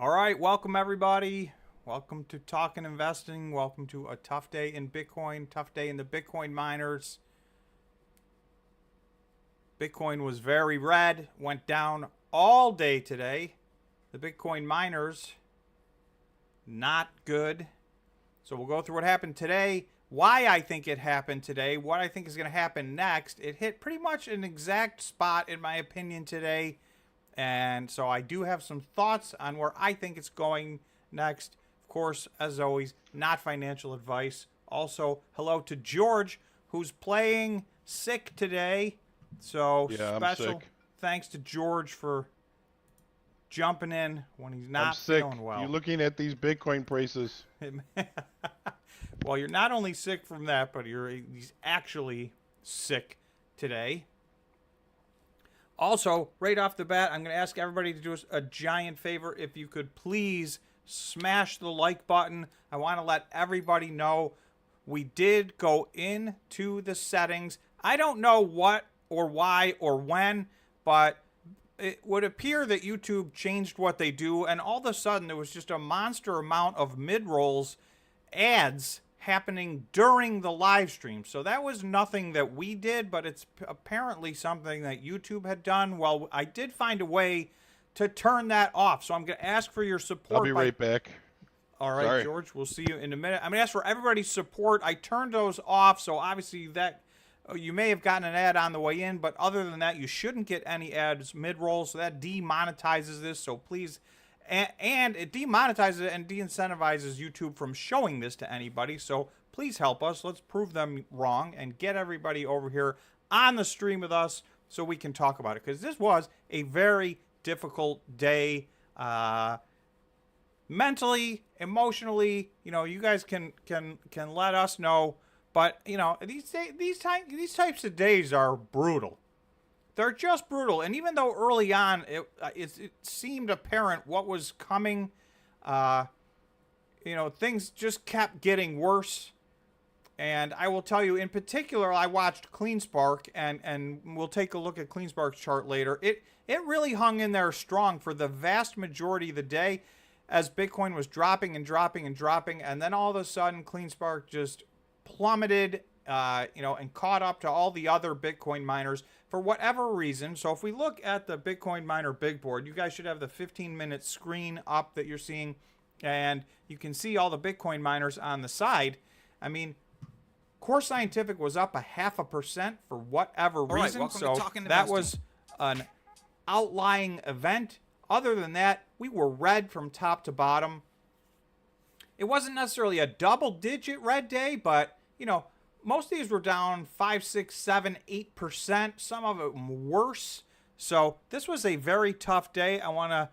All right, welcome everybody. Welcome to Talkin Investing. Welcome to a tough day in Bitcoin, tough day in the Bitcoin miners. Bitcoin was very red, went down all day today. The Bitcoin miners, not good. So we'll go through what happened today, why I think it happened today, what I think is going to happen next. It hit pretty much an exact spot, in my opinion, today. And so I do have some thoughts on where I think it's going next. Of course, as always, not financial advice. Also, hello to George, who's playing sick today. So yeah, special thanks to George for jumping in when he's not feeling well. You're looking at these Bitcoin prices. Well, you're not only sick from that, but he's actually sick today. Also, right off the bat, I'm going to ask everybody to do us a giant favor. If you could please smash the like button. I want to let everybody know we did go into the settings. I don't know what or why or when, but it would appear that YouTube changed what they do, and all of a sudden there was just a monster amount of mid-rolls ads happening during the live stream. So that was nothing that we did, but it's apparently something that YouTube had done. Well, I did find a way to turn that off, so I'm going to ask for your support. I'll be right back. All right, sorry, George, we'll see you in a minute. I'm going to ask for everybody's support. I turned those off, so obviously that you may have gotten an ad on the way in, but other than that, you shouldn't get any ads mid-roll, so that demonetizes this, so please. And it demonetizes it and de-incentivizes YouTube from showing this to anybody. So please help us. Let's prove them wrong and get everybody over here on the stream with us so we can talk about it. Because this was a very difficult day, mentally, emotionally. You know, you guys can let us know. But you know, these types of days are brutal. They're just brutal, and even though early on it seemed apparent what was coming, you know, things just kept getting worse. And I will tell you, in particular, I watched Cleanspark, and we'll take a look at Cleanspark's chart later. It really hung in there strong for the vast majority of the day, as Bitcoin was dropping and dropping and dropping, and then all of a sudden, Cleanspark just plummeted, you know, and caught up to all the other Bitcoin miners for whatever reason. So if we look at the Bitcoin miner big board, you guys should have the 15-minute screen up that you're seeing, and you can see all the Bitcoin miners on the side. I mean, Core Scientific was up 0.5% for whatever reason. Right, so that was an outlying event. Other than that, we were red from top to bottom. It wasn't necessarily a double-digit red day, but, you know, most of these were down 5, 6, 7, 8%. Some of it worse. So this was a very tough day. I want to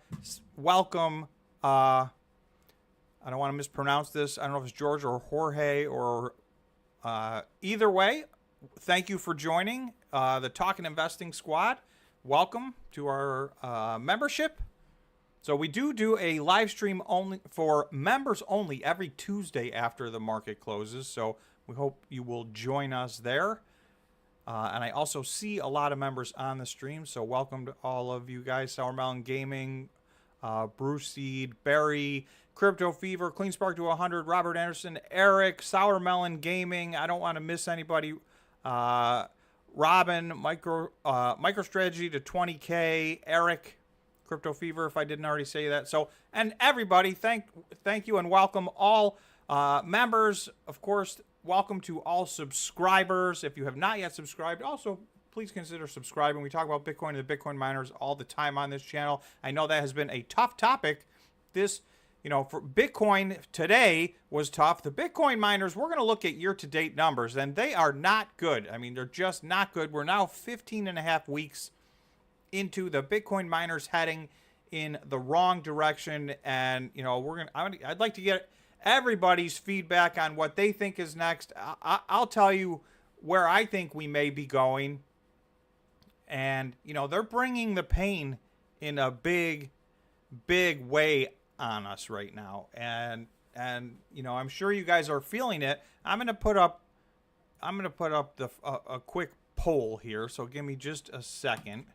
welcome, I don't want to mispronounce this. I don't know if it's George or Jorge or either way. Thank you for joining the Talkin Investing Squad. Welcome to our membership. So we do a live stream only for members only every Tuesday after the market closes. So we hope you will join us there. And I also see a lot of members on the stream. So welcome to all of you guys. Sour Melon Gaming, Bruce Seed, Barry, Crypto Fever, Cleanspark to 100, Robert Anderson, Eric, Sour Melon Gaming. I don't want to miss anybody. Robin, MicroStrategy to 20K, Eric, Crypto Fever, if I didn't already say that. So, and everybody, thank you and welcome all members. Of course, welcome to all subscribers. If you have not yet subscribed, also please consider subscribing. We talk about Bitcoin and the Bitcoin miners all the time on this channel. I know that has been a tough topic. This, you know, for Bitcoin today was tough. The Bitcoin miners, we're going to look at year-to-date numbers, and they are not good. I mean, they're just not good. We're now 15.5 weeks into the Bitcoin miners heading in the wrong direction, and you know, I'd like to get everybody's feedback on what they think is next. I'll tell you where I think we may be going, and you know, they're bringing the pain in a big way on us right now, and you know, I'm sure you guys are feeling it. I'm gonna put up a quick poll here, so give me just a second.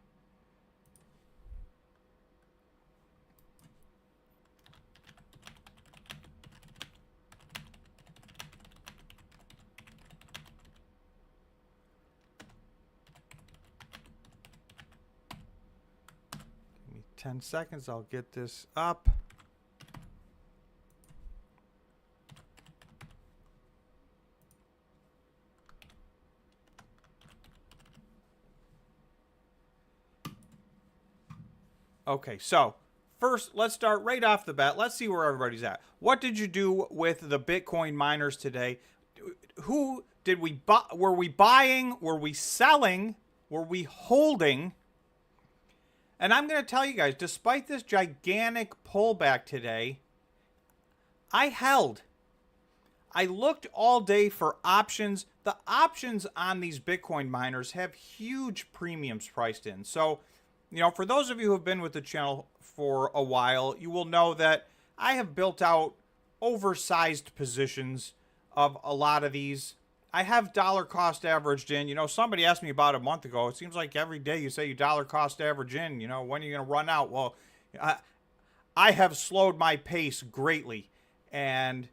10 seconds. I'll get this up. Okay, so first, let's start right off the bat. Let's see where everybody's at. What did you do with the Bitcoin miners today? Who did we buy? Were we buying? Were we selling? Were we holding? And I'm going to tell you guys, despite this gigantic pullback today, I held. I looked all day for options. The options on these Bitcoin miners have huge premiums priced in. So, you know, for those of you who have been with the channel for a while, you will know that I have built out oversized positions of a lot of these. I have dollar cost averaged in. You know, somebody asked me about a month ago. It seems like every day you say you dollar cost average in. You know, when are you going to run out? Well, I have slowed my pace greatly. And,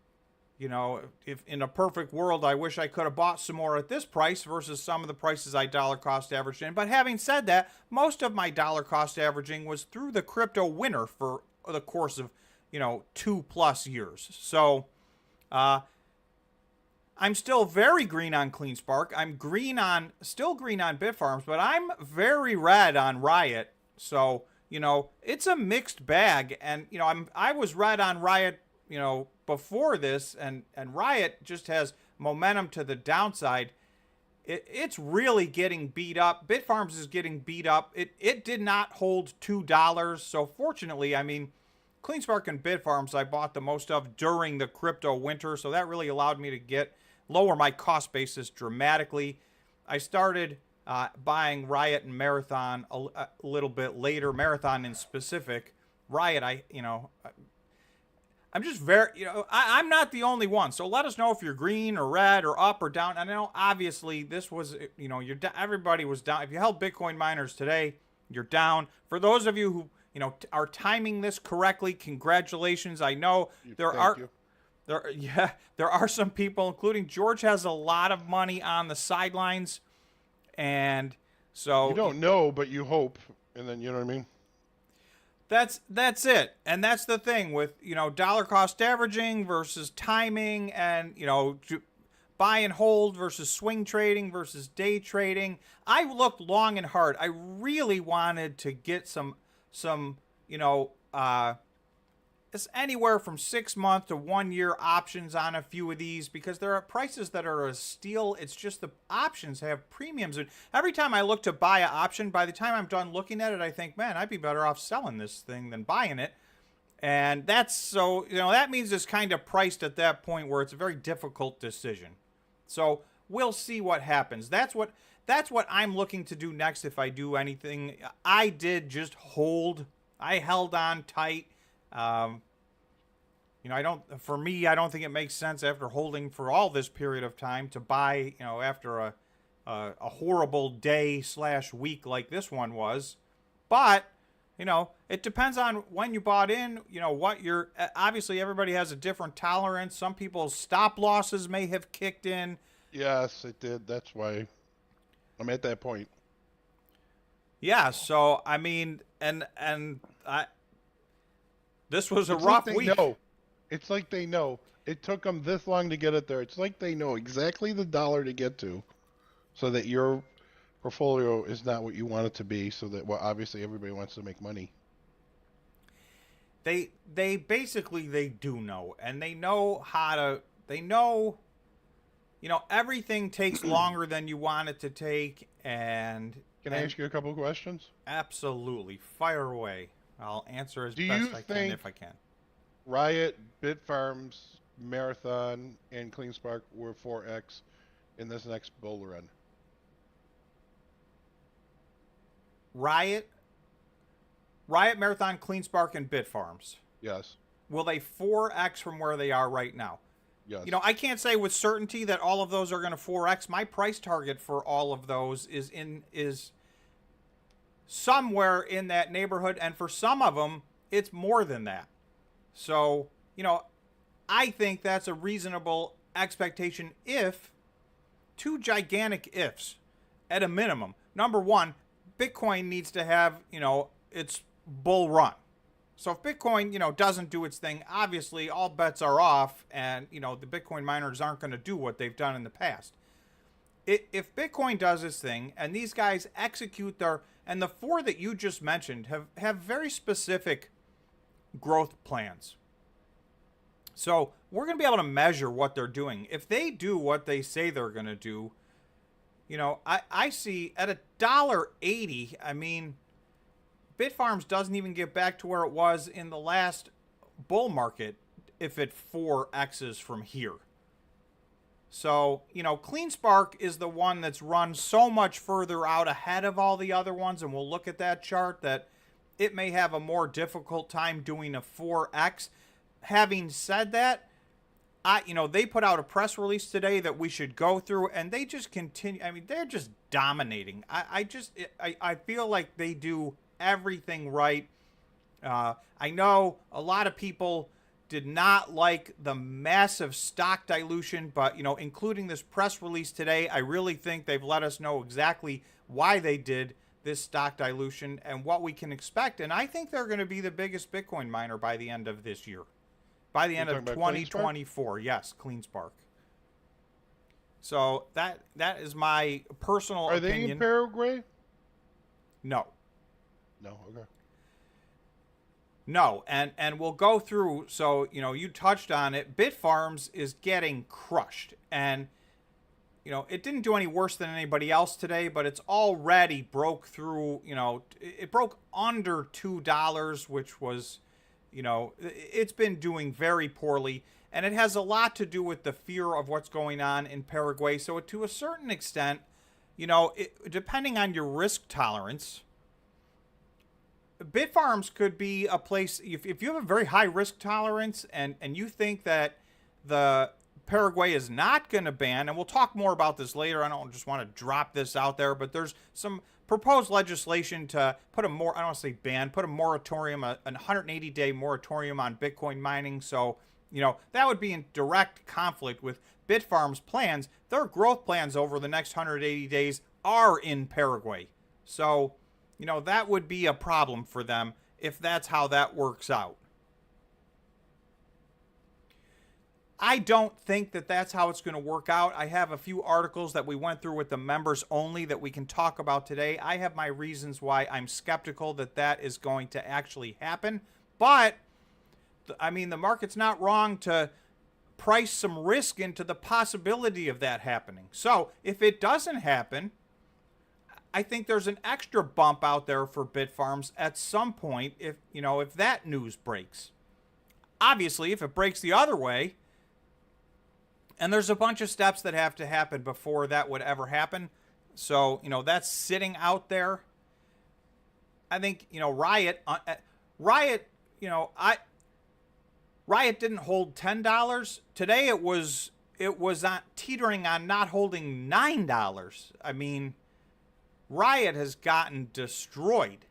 you know, if in a perfect world, I wish I could have bought some more at this price versus some of the prices I dollar cost averaged in. But having said that, most of my dollar cost averaging was through the crypto winter for the course of, you know, 2+ years. So, I'm still very green on CleanSpark. I'm still green on Bitfarms, but I'm very red on Riot. So, you know, it's a mixed bag. And, you know, I was red on Riot, you know, before this, and Riot just has momentum to the downside. It's really getting beat up. Bitfarms is getting beat up. It did not hold $2. So fortunately, I mean, CleanSpark and Bitfarms I bought the most of during the crypto winter. So that really allowed me to lower my cost basis dramatically. I started buying Riot and Marathon a little bit later. Marathon in specific. Riot, I'm just very, you know, I'm not the only one. So let us know if you're green or red or up or down. I know obviously this was, you know, everybody was down. If you held Bitcoin miners today, you're down. For those of you who, you know, are timing this correctly, congratulations. I know there are some people, including George, has a lot of money on the sidelines, and so You don't know, but you hope, and then, you know what I mean? That's it. And that's the thing with, you know, dollar cost averaging versus timing, and, you know, buy and hold versus swing trading versus day trading. I looked long and hard. I really wanted to get some, you know, it's anywhere from 6 month to 1 year options on a few of these, because there are prices that are a steal. It's just the options have premiums. And every time I look to buy an option, by the time I'm done looking at it, I think, man, I'd be better off selling this thing than buying it. And that's so, you know, that means it's kind of priced at that point where it's a very difficult decision. So we'll see what happens. That's what I'm looking to do next if I do anything. I did just hold. I held on tight. You know, I don't think it makes sense after holding for all this period of time to buy, you know, after a horrible day/week like this one was. But, you know, it depends on when you bought in, you know, obviously everybody has a different tolerance. Some people's stop losses may have kicked in. Yes, it did. That's why I'm at that point. Yeah, so, I mean, this was a rough week. It's like they know. It took them this long to get it there. It's like they know exactly the dollar to get to, so that your portfolio is not what you want it to be, so that, well, obviously everybody wants to make money. They basically, they do know, and they know you know, everything takes longer than you want it to take. And Can I ask you a couple of questions? Absolutely. Fire away. I'll answer as best I can if I can. Riot, Bitfarms, Marathon, and CleanSpark were 4x in this next bull run? Riot, Marathon, CleanSpark, and Bitfarms. Yes. Will they 4x from where they are right now? Yes. You know, I can't say with certainty that all of those are going to 4x. My price target for all of those is somewhere in that neighborhood, and for some of them, it's more than that. So, you know, I think that's a reasonable expectation if, two gigantic ifs, at a minimum. Number one, Bitcoin needs to have, you know, its bull run. So if Bitcoin, doesn't do its thing, obviously all bets are off, and, the Bitcoin miners aren't going to do what they've done in the past. If Bitcoin does its thing and these guys execute and the four that you just mentioned have very specific growth plans. So we're going to be able to measure what they're doing. If they do what they say they're going to do, I see at $1.80, I mean, Bitfarms doesn't even get back to where it was in the last bull market if it 4x's from here. So, Cleanspark is the one that's run so much further out ahead of all the other ones, and we'll look at that chart, that it may have a more difficult time doing a 4x. Having said that, they put out a press release today that we should go through, and they just continue. I mean, they're just dominating. I feel like they do everything right. I know a lot of people did not like the massive stock dilution, but, including this press release today, I really think they've let us know exactly why they did this stock dilution and what we can expect. And I think they're going to be the biggest Bitcoin miner by the end of this year. By the end of 2024. Yes, Cleanspark. So that is my personal opinion. Are they in Paraguay? No. No, okay. No, and we'll go through. So, you touched on it. Bitfarms is getting crushed. And, it didn't do any worse than anybody else today, but it's already broke through, it broke under $2, which was, it's been doing very poorly. And it has a lot to do with the fear of what's going on in Paraguay. So to a certain extent, depending on your risk tolerance, Bitfarms could be a place, if you have a very high risk tolerance and you think that the Paraguay is not going to ban, and we'll talk more about this later. I don't just want to drop this out there, but there's some proposed legislation to put I don't want to say ban, put a moratorium, a 180-day moratorium on Bitcoin mining. So, that would be in direct conflict with Bitfarms' plans. Their growth plans over the next 180 days are in Paraguay. So, that would be a problem for them if that's how that works out. I don't think that that's how it's going to work out. I have a few articles that we went through with the members only that we can talk about today. I have my reasons why I'm skeptical that that is going to actually happen. But, I mean, the market's not wrong to price some risk into the possibility of that happening. So, if it doesn't happen, I think there's an extra bump out there for Bitfarms at some point if that news breaks. Obviously, if it breaks the other way, and there's a bunch of steps that have to happen before that would ever happen. So, that's sitting out there. I think, Riot, Riot didn't hold $10. Today it was teetering on not holding $9. I mean, Riot has gotten destroyed.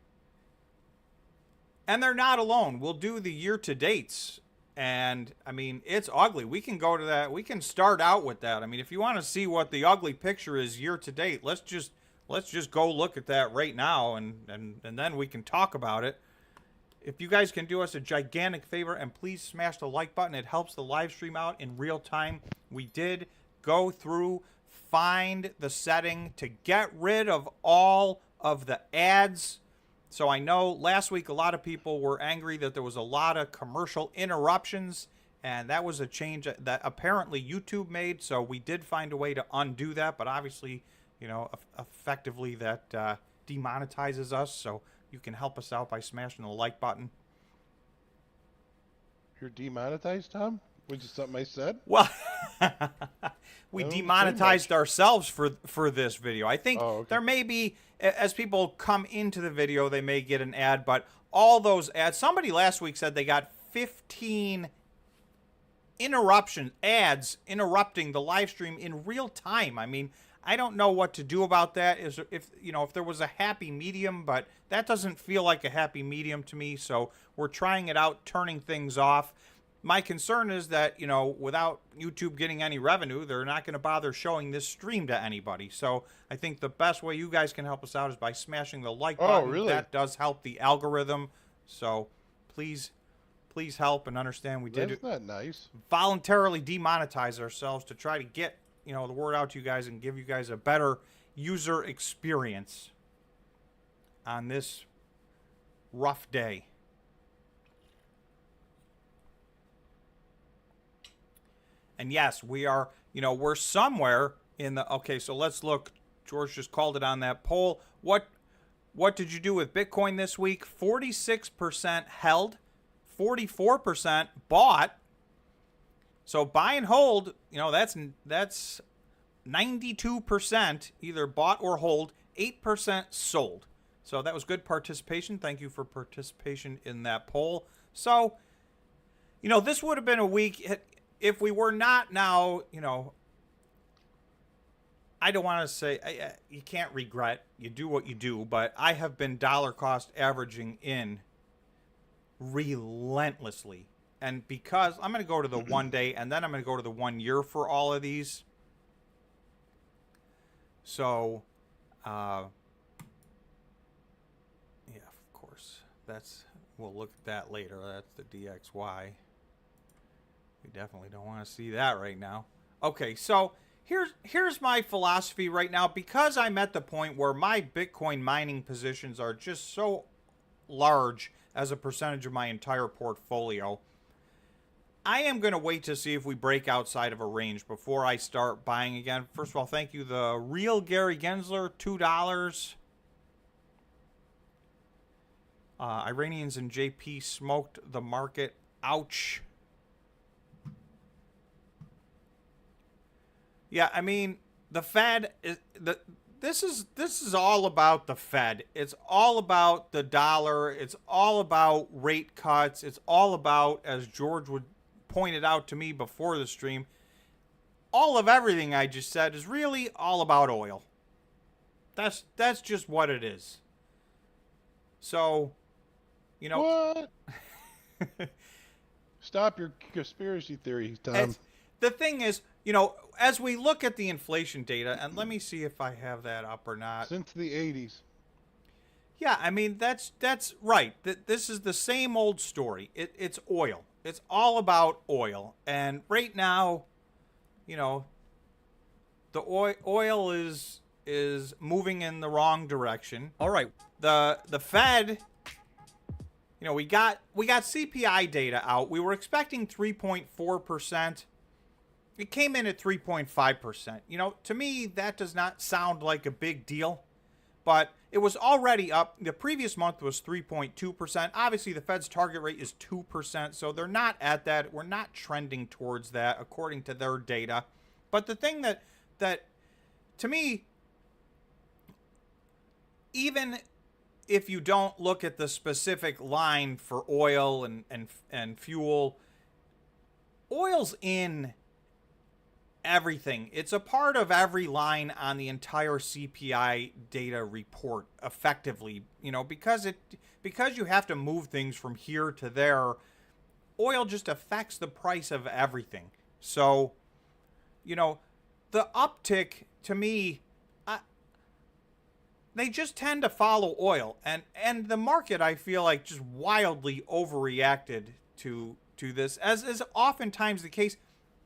And they're not alone. We'll do the year-to-dates. And, I mean, it's ugly. We can go to that. We can start out with that. I mean, if you want to see what the ugly picture is year-to-date, let's just go look at that right now, and then we can talk about it. If you guys can do us a gigantic favor, and please smash the like button. It helps the live stream out in real time. We did go through, find the setting to get rid of all of the ads. So I know last week a lot of people were angry that there was a lot of commercial interruptions, and that was a change that apparently YouTube made. So we did find a way to undo that, but obviously, effectively that demonetizes us. So you can help us out by smashing the like button. You're demonetized, Tom? Which is something I said? Well, we demonetized ourselves for this video. I think there may be, as people come into the video, they may get an ad, but all those ads, somebody last week said they got 15 ads interrupting the live stream in real time. I mean, I don't know what to do about that. If there was a happy medium, but that doesn't feel like a happy medium to me. So we're trying it out, turning things off. my concern is that, you know, without YouTube getting any revenue, they're not going to bother showing this stream to anybody. So I think the best way you guys can help us out is by smashing the like button. really? That does help the algorithm. So please help and understand we did That's not nice. voluntarily demonetize ourselves to try to get, you know, the word out to you guys and give you guys a better user experience on this rough day. And yes, we are, you know, we're somewhere in the, okay, so let's look. George just called it on that poll. What did you do with Bitcoin this week? 46% held, 44% bought. So buy and hold, you know, that's 92% either bought or hold, 8% sold. So that was good participation. Thank you for participation in that poll. So, you know, this would have been a week if we were not now, you know, I don't want to say, you can't regret, you do what you do, but I have been dollar cost averaging in relentlessly. And because I'm going to go to the 1 day and then I'm going to go to the 1 year for all of these. So, yeah, of course, we'll look at that later. That's the DXY. We definitely don't want to see that right now. Okay, so here's my philosophy right now. Because I'm at the point where my Bitcoin mining positions are just so large as a percentage of my entire portfolio, I am going to wait to see if we break outside of a range before I start buying again. First of all, thank you, the real Gary Gensler, $2. Iranians and JP smoked the market. Ouch. Yeah, I mean, the Fed is this is all about the Fed. It's all about the dollar. It's all about rate cuts. It's all about, as George would pointed out to me before the stream, all of everything I just said is really all about oil. That's just what it is. So, you know, what? Stop your conspiracy theories, Tom. The thing is, you know, as we look at the inflation data, and let me see if I have that up or not. Since the 80s. Yeah, I mean, that's right. This is the same old story. It's oil. It's all about oil. And right now, you know, the oil is moving in the wrong direction. All right. The Fed, you know, we got CPI data out. We were expecting 3.4%. It came in at 3.5%. You know, to me, that does not sound like a big deal, but it was already up. The previous month was 3.2%. Obviously, the Fed's target rate is 2%, so they're not at that. We're not trending towards that according to their data. But the thing that to me, even if you don't look at the specific line for oil and fuel, oil's in everything. It's a part of every line on the entire CPI data report effectively, you know, because you have to move things from here to there. Oil just affects the price of everything. So, you know, the uptick to me, they just tend to follow oil, and the market, I feel like, just wildly overreacted to this, as is oftentimes the case.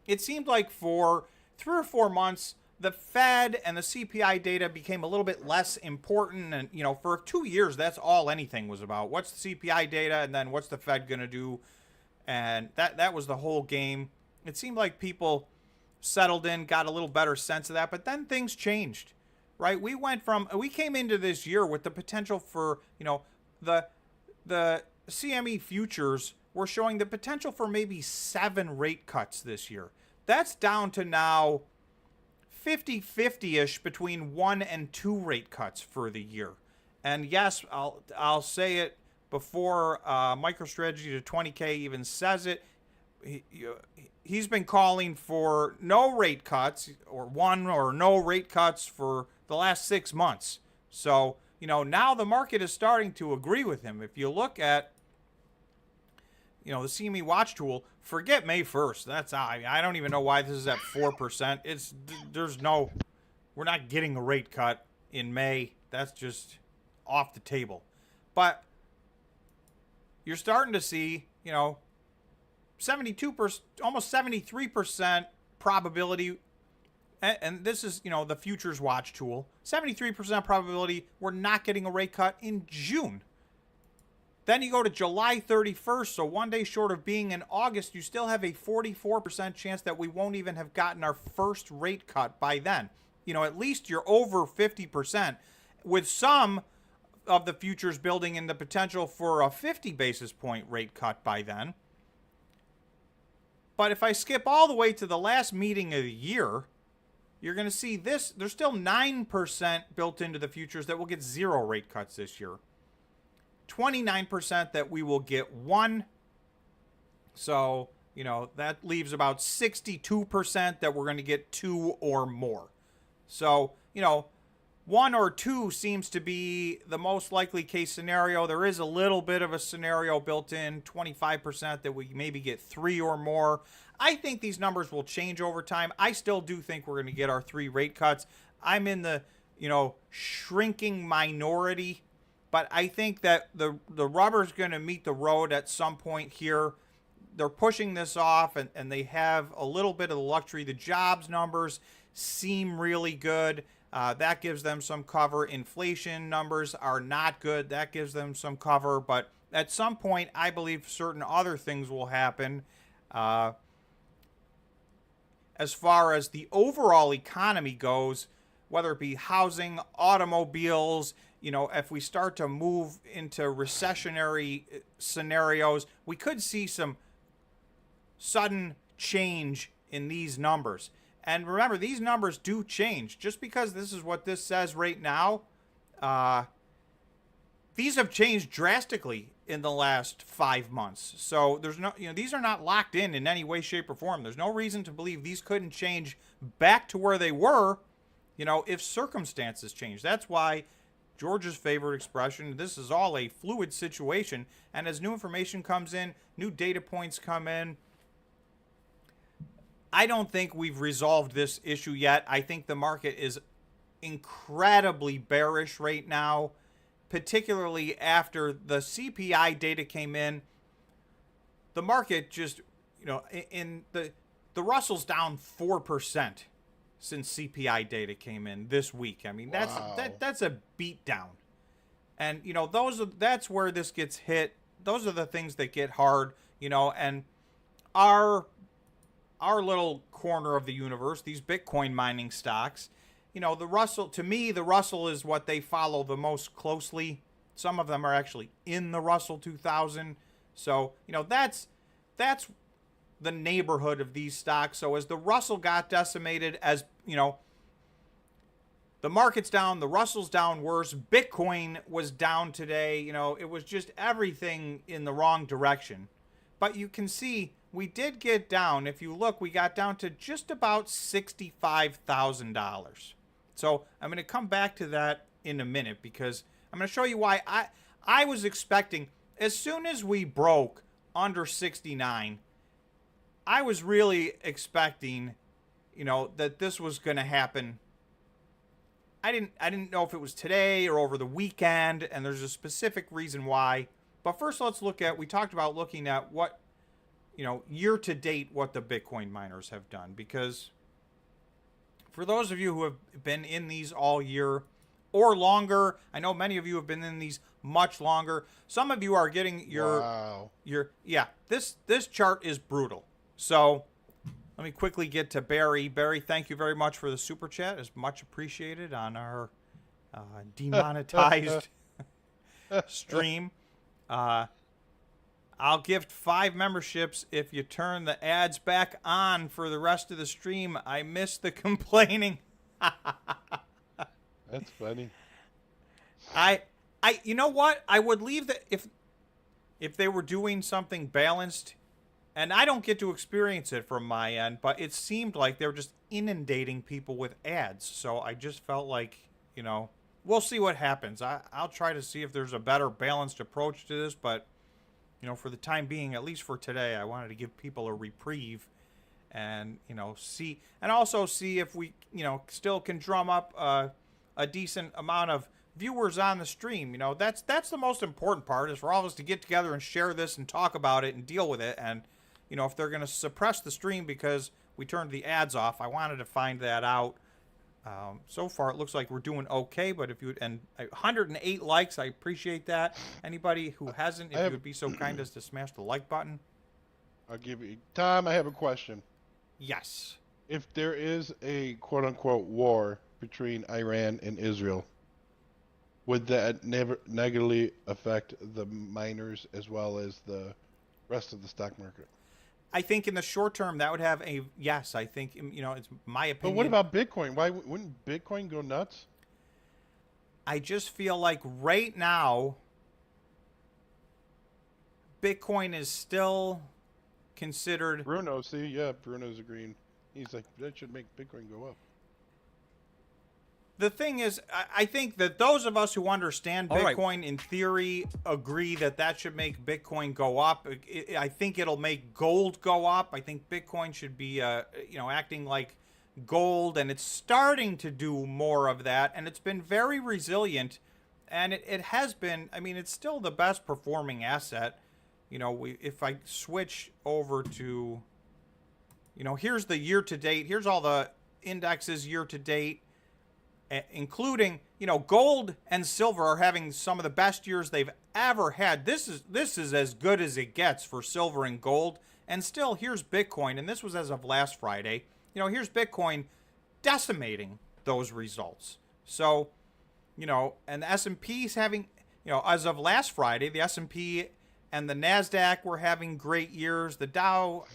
It seemed like for 3 or 4 months, the Fed and the CPI data became a little bit less important. And, you know, for 2 years, that's all anything was about. What's the CPI data, and then what's the Fed going to do? And that was the whole game. It seemed like people settled in, got a little better sense of that. But then things changed, right? We came into this year with the potential for, you know, the CME futures were showing the potential for maybe 7 rate cuts this year. That's down to now 50-50-ish between 1 and 2 rate cuts for the year. And yes, I'll say it before MicroStrategy to 20K even says it. He's been calling for no rate cuts, or 1 or no rate cuts, for the last 6 months. So, you know, now the market is starting to agree with him. If you look at, the CME watch tool, forget May 1st. That's I don't even know why this is at 4%. We're not getting a rate cut in May. That's just off the table. But you're starting to see, 72%, almost 73% probability, and this is, the futures watch tool, 73% probability we're not getting a rate cut in June. Then you go to July 31st, so 1 day short of being in August, you still have a 44% chance that we won't even have gotten our first rate cut by then. At least you're over 50%, with some of the futures building in the potential for a 50 basis point rate cut by then. But if I skip all the way to the last meeting of the year, you're going to see this. There's still 9% built into the futures that will get 0 rate cuts this year. 29% that we will get 1. So, that leaves about 62% that we're going to get 2 or more. So, 1 or 2 seems to be the most likely case scenario. There is a little bit of a scenario built in, 25% that we maybe get 3 or more. I think these numbers will change over time. I still do think we're going to get our 3 rate cuts. I'm in the, shrinking minority, but I think that the rubber's going to meet the road at some point here. They're pushing this off, and they have a little bit of the luxury. The jobs numbers seem really good. That gives them some cover. Inflation numbers are not good. That gives them some cover. But at some point, I believe certain other things will happen. As far as the overall economy goes, whether it be housing, automobiles, if we start to move into recessionary scenarios, we could see some sudden change in these numbers. And remember, these numbers do change. Just because this is what this says right now, these have changed drastically in the last 5 months. So there's no, these are not locked in any way, shape, or form. There's no reason to believe these couldn't change back to where they were, if circumstances change. That's why George's favorite expression, this is all a fluid situation. And as new information comes in, new data points come in, I don't think we've resolved this issue yet. I think the market is incredibly bearish right now, particularly after the CPI data came in. The market just, in the Russell's down 4% since CPI data came in this week. I mean, that's a beat down. And, that's where this gets hit. Those are the things that get hard, and our little corner of the universe, these Bitcoin mining stocks, the Russell, to me, the Russell is what they follow the most closely. Some of them are actually in the Russell 2000. So, that's the neighborhood of these stocks. So as the Russell got decimated, as, the market's down, the Russell's down worse, Bitcoin was down today, it was just everything in the wrong direction. But you can see we did get down. If you look, we got down to just about $65,000. So I'm going to come back to that in a minute, because I'm going to show you why I was expecting, as soon as we broke under 69, I was really expecting, that this was going to happen. I didn't know if it was today or over the weekend, and there's a specific reason why. But first, let's look at, we talked about looking at what, year to date, what the Bitcoin miners have done. Because for those of you who have been in these all year or longer, I know many of you have been in these much longer. Some of you are getting this chart is brutal. So let me quickly get to Barry. Barry, thank you very much for the super chat. It's much appreciated on our demonetized stream. I'll gift 5 memberships if you turn the ads back on for the rest of the stream. I miss the complaining. That's funny. You know what? I would leave the, if they were doing something balanced, and I don't get to experience it from my end, but it seemed like they were just inundating people with ads. So I just felt like, we'll see what happens. I'll try to see if there's a better balanced approach to this, but for the time being, at least for today, I wanted to give people a reprieve and, see, and also see if we, still can drum up a decent amount of viewers on the stream. That's the most important part, is for all of us to get together and share this and talk about it and deal with it. And, if they're going to suppress the stream because we turned the ads off, I wanted to find that out. So far, it looks like we're doing okay, but if you would, and 108 likes, I appreciate that. Anybody who hasn't, if you would be so kind as to smash the like button. I'll give you Tom. I have a question. Yes. If there is a quote-unquote war between Iran and Israel, would that negatively affect the miners as well as the rest of the stock market? I think in the short term that would have a yes. I think it's my opinion. But what about Bitcoin? Why wouldn't Bitcoin go nuts? I just feel like right now Bitcoin is still considered. Bruno's agreeing. He's like, that should make Bitcoin go up. The thing is, I think that those of us who understand Bitcoin right. in theory agree that should make Bitcoin go up. I think it'll make gold go up. I think Bitcoin should be, acting like gold, and it's starting to do more of that. And it's been very resilient, and it has been. I mean, it's still the best performing asset. If I switch over to, here's the year to date. Here's all the indexes year to date. Including, gold and silver are having some of the best years they've ever had. This is as good as it gets for silver and gold. And still, here's Bitcoin, and this was as of last Friday. Here's Bitcoin decimating those results. So, and the S&P's having, as of last Friday, the S&P and the NASDAQ were having great years. The Dow,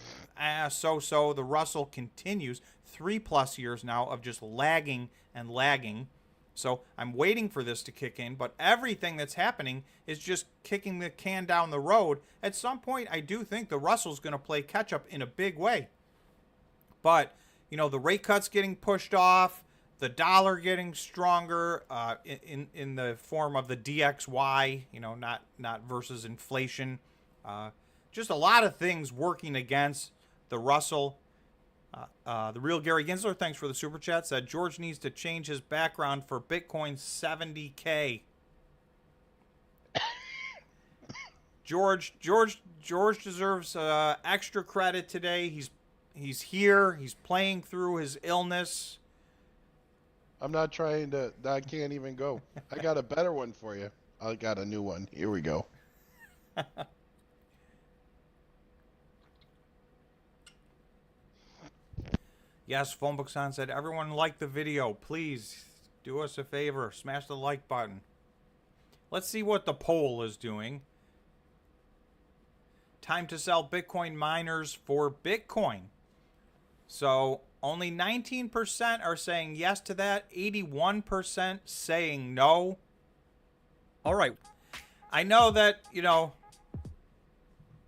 so-so. The Russell continues 3+ years now of just lagging and lagging. So I'm waiting for this to kick in, but everything that's happening is just kicking the can down the road. At some point, I do think the Russell's going to play catch up in a big way. But, the rate cuts getting pushed off, the dollar getting stronger in the form of the DXY, not versus inflation. Just a lot of things working against the Russell. The real Gary Ginsler, thanks for the super chat, said George needs to change his background for Bitcoin 70K. George deserves extra credit today. He's here. He's playing through his illness. I'm not trying to. I can't even go. I got a better one for you. I got a new one. Here we go. Yes, Phonebookson said, everyone like the video. Please do us a favor. Smash the like button. Let's see what the poll is doing. Time to sell Bitcoin miners for Bitcoin. So only 19% are saying yes to that. 81% saying no. All right. I know that,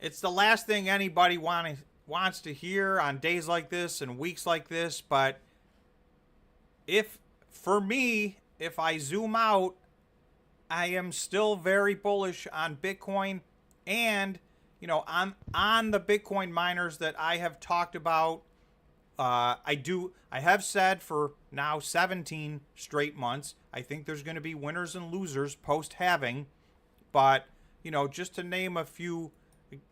it's the last thing anybody wants to hear on days like this and weeks like this, but for me, if I zoom out, I am still very bullish on Bitcoin, and on the Bitcoin miners that I have talked about. I have said for now 17 straight months, I think there's going to be winners and losers post halving, but just to name a few,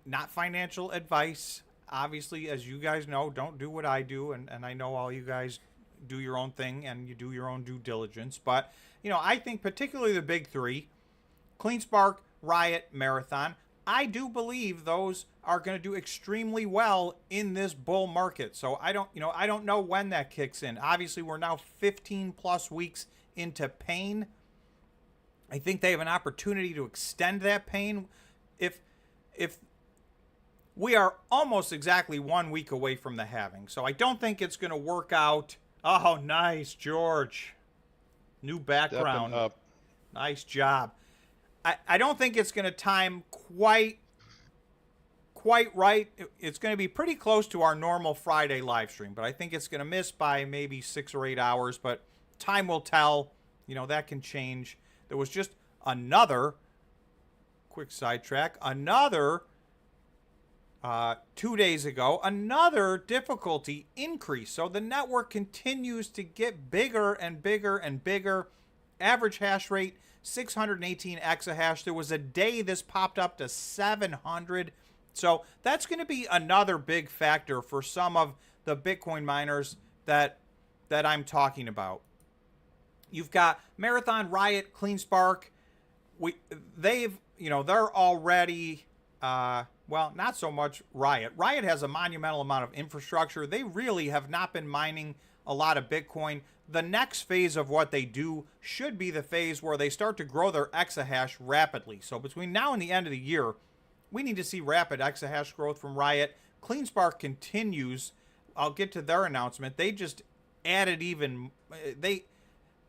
not financial advice. Obviously, as you guys know, don't do what I do, and I know all you guys do your own thing and you do your own due diligence. But, I think particularly the big three, Cleanspark, Riot, Marathon, I do believe those are going to do extremely well in this bull market. So I don't know when that kicks in. Obviously, we're now 15+ weeks into pain. I think they have an opportunity to extend that pain. If we are almost exactly 1 week away from the halving. So I don't think it's going to work out. Oh, nice, George. New background. Up. Nice job. I don't think it's going to time quite right. It's going to be pretty close to our normal Friday live stream, but I think it's going to miss by maybe 6 or 8 hours, but time will tell. That can change. There was just another quick sidetrack, another 2 days ago, another difficulty increase. So the network continues to get bigger and bigger and bigger. Average hash rate 618 exahash. There was a day this popped up to 700. So that's going to be another big factor for some of the Bitcoin miners that I'm talking about. You've got Marathon, Riot, CleanSpark. They're already, well, not so much Riot. Riot has a monumental amount of infrastructure. They really have not been mining a lot of Bitcoin. The next phase of what they do should be the phase where they start to grow their exahash rapidly. So between now and the end of the year, we need to see rapid exahash growth from Riot. CleanSpark continues. I'll get to their announcement. They just added even, they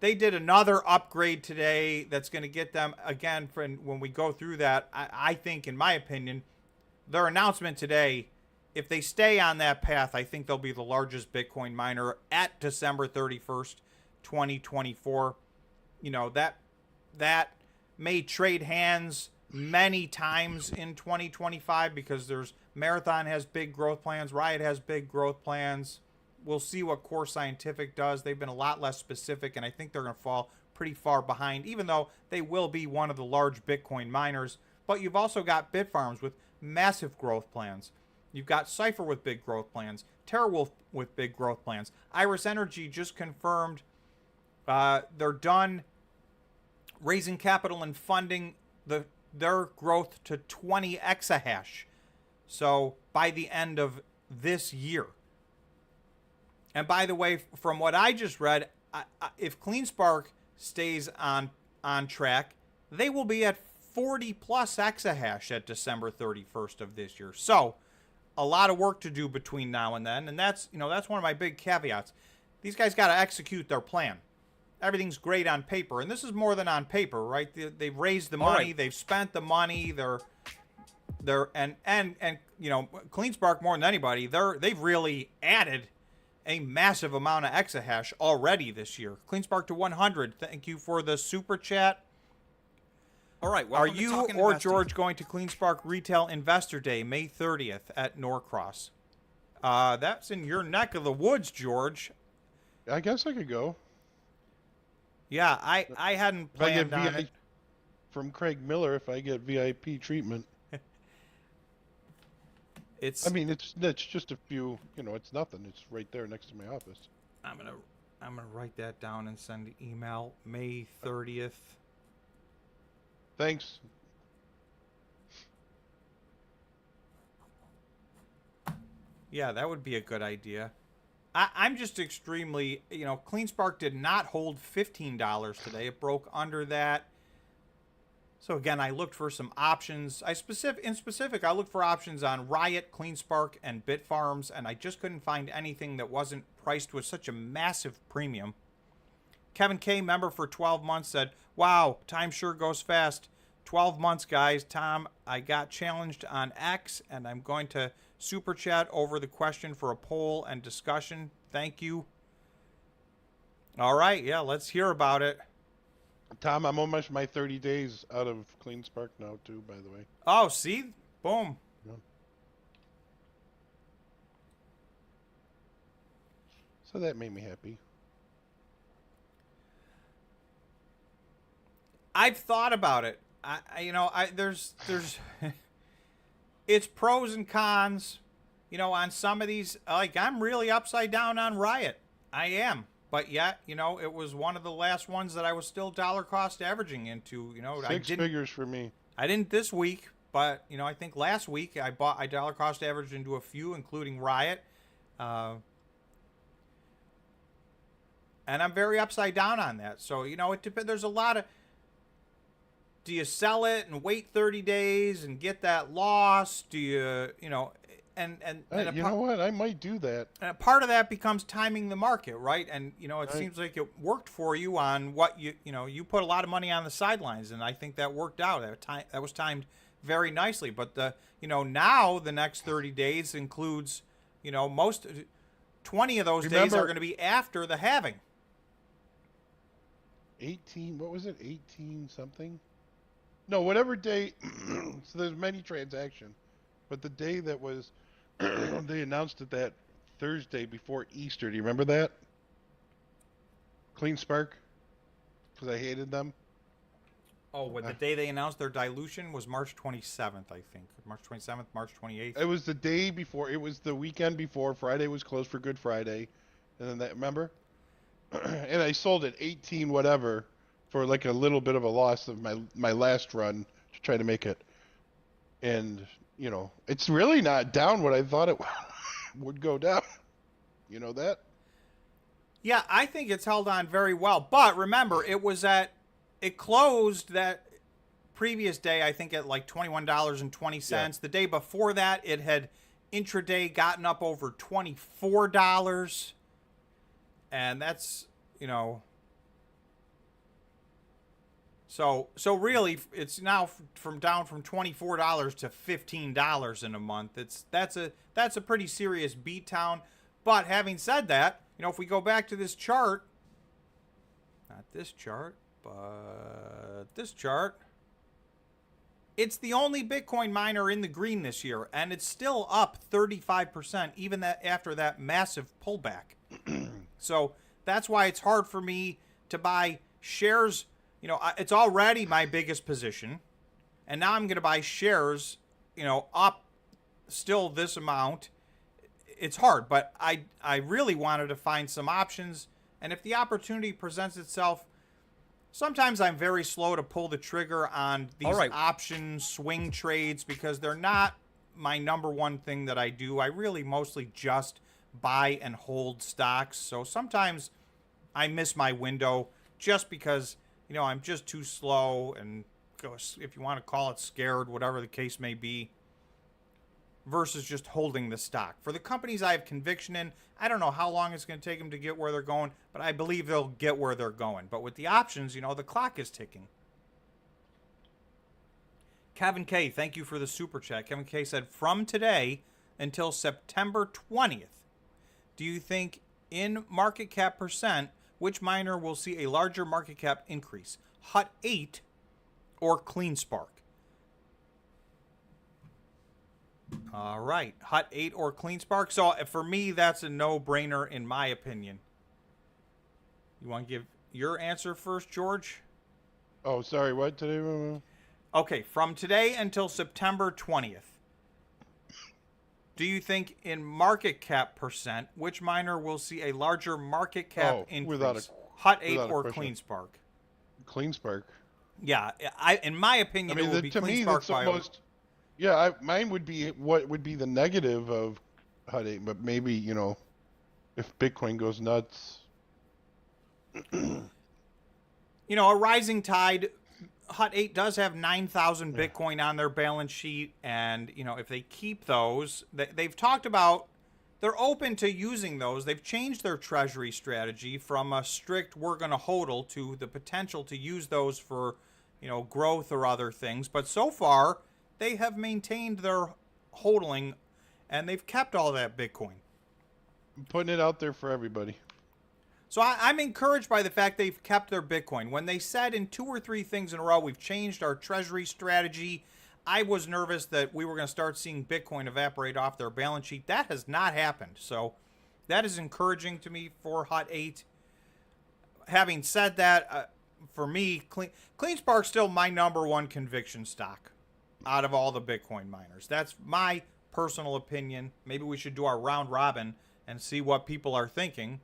did another upgrade today that's going to get them, again, when we go through that, I think, in my opinion, their announcement today, if they stay on that path, I think they'll be the largest Bitcoin miner at December 31st, 2024. You know, that may trade hands many times in 2025 because Marathon has big growth plans, Riot has big growth plans. We'll see what Core Scientific does. They've been a lot less specific, and I think they're going to fall pretty far behind, even though they will be one of the large Bitcoin miners. But you've also got Bitfarms with massive growth plans. You've got Cypher with big growth plans, TerraWolf with big growth plans. Iris Energy just confirmed they're done raising capital and funding their growth to 20 exahash. So by the end of this year. And by the way, from what I just read, if CleanSpark stays on track, they will be at 40 plus exahash at December 31st of this year. So a lot of work to do between now and then. And that's one of my big caveats. These guys got to execute their plan. Everything's great on paper. And this is more than on paper, right? They've raised the money. Right. They've spent the money. And CleanSpark more than anybody, they've really added a massive amount of exahash already this year. CleanSpark to 100. Thank you for the super chat. All right. Are you or George going to CleanSpark Retail Investor Day, May 30th at Norcross? That's in your neck of the woods, George. I guess I could go. Yeah, I hadn't planned on it. From Craig Miller, if I get VIP treatment. It's just a few, it's nothing. It's right there next to my office. I'm gonna write that down and send an email. May 30th. Thanks. Yeah, that would be a good idea. I'm just extremely, CleanSpark did not hold $15 today. It broke under that. So again, I looked for some options. In specific, I looked for options on Riot, CleanSpark, and Bitfarms, and I just couldn't find anything that wasn't priced with such a massive premium. Kevin K, member for 12 months, said, "Wow, time sure goes fast. 12 months, guys. Tom, I got challenged on X, and I'm going to super chat over the question for a poll and discussion. Thank you." All right, yeah, let's hear about it. Tom, I'm almost my 30 days out of CleanSpark now, too, by the way. Oh, see? Boom. Yeah. So that made me happy. I've thought about it. There's it's pros and cons. On some of these, like, I'm really upside down on Riot. I am. But yet, it was one of the last ones that I was still dollar cost averaging into. Six figures for me. I didn't this week, but I think last week I dollar cost averaged into a few, including Riot, and I'm very upside down on that. So it depends. There's a lot of. Do you sell it and wait 30 days and get that loss? Do you And you know what? I might do that. And a part of that becomes timing the market, right? And it seems like it worked for you on what you put a lot of money on the sidelines, and I think that worked out. That was timed very nicely. But now the next 30 days includes most 20 of those days are going to be after the halving. 18. What was it? 18 something. No, whatever day. So there's many transactions. But the day that was, they announced it that Thursday before Easter. Do you remember that? Cleanspark, because I hated them. Oh, what the day they announced their dilution was March 27th, I think. March 27th, March 28th. It was the day before. It was the weekend before. Friday was closed for Good Friday, and then that, remember? And I sold it 18 whatever for like a little bit of a loss of my last run to try to make it. And you know, it's really not down what I thought it would go down. You know that? Yeah, I think it's held on very well. But remember, it closed that previous day, I think, at like $21.20. Yeah. The day before that, it had intraday gotten up over $24. And that's, you know, so really it's now down from $24 to $15 in a month. That's a pretty serious beat down. But having said that, you know, if we go back to this chart, not this chart, but this chart, it's the only Bitcoin miner in the green this year, and it's still up 35%, even that after that massive pullback. So that's why it's hard for me to buy shares. You know, it's already my biggest position, and now I'm going to buy shares, you know, up still this amount. It's hard, but I really wanted to find some options, and if the opportunity presents itself, sometimes I'm very slow to pull the trigger on these option swing trades because they're not my number one thing that I do. I really mostly just buy and hold stocks. So sometimes I miss my window just because, you know, I'm just too slow and, if you want to call it, scared, whatever the case may be, versus just holding the stock. For the companies I have conviction in, I don't know how long it's going to take them to get where they're going, but I believe they'll get where they're going. But with the options, you know, the clock is ticking. Kevin K., thank you for the super chat. Kevin K. said, from today until September 20th, do you think in market cap percent, which miner will see a larger market cap increase? Hut 8 or Cleanspark? All right, Hut 8 or Cleanspark. So for me, that's a no-brainer in my opinion. You want to give your answer first, George? Oh, sorry. What today? Okay, from today until September 20th, do you think in market cap percent, which miner will see a larger market cap increase? Hut 8 or Cleanspark? Cleanspark. Yeah, in my opinion, it will be to me, Cleanspark that's almost. Yeah, mine would be what would be the negative of Hut 8, but maybe, you know, if Bitcoin goes nuts. You know, a rising tide. Hut 8 does have 9,000 Bitcoin on their balance sheet, and, you know, if they keep those, they've talked about, they're open to using those. They've changed their treasury strategy from a strict we're going to hodl to the potential to use those for, you know, growth or other things. But so far, they have maintained their hodling, and they've kept all that Bitcoin. I'm putting it out there for everybody. So I'm encouraged by the fact they've kept their Bitcoin. When they said in 2 or 3 things in a row, we've changed our treasury strategy, I was nervous that we were going to start seeing Bitcoin evaporate off their balance sheet. That has not happened. So that is encouraging to me for Hut 8. Having said that, for me, Cleanspark's still my number one conviction stock out of all the Bitcoin miners. That's my personal opinion. Maybe we should do our round robin and see what people are thinking.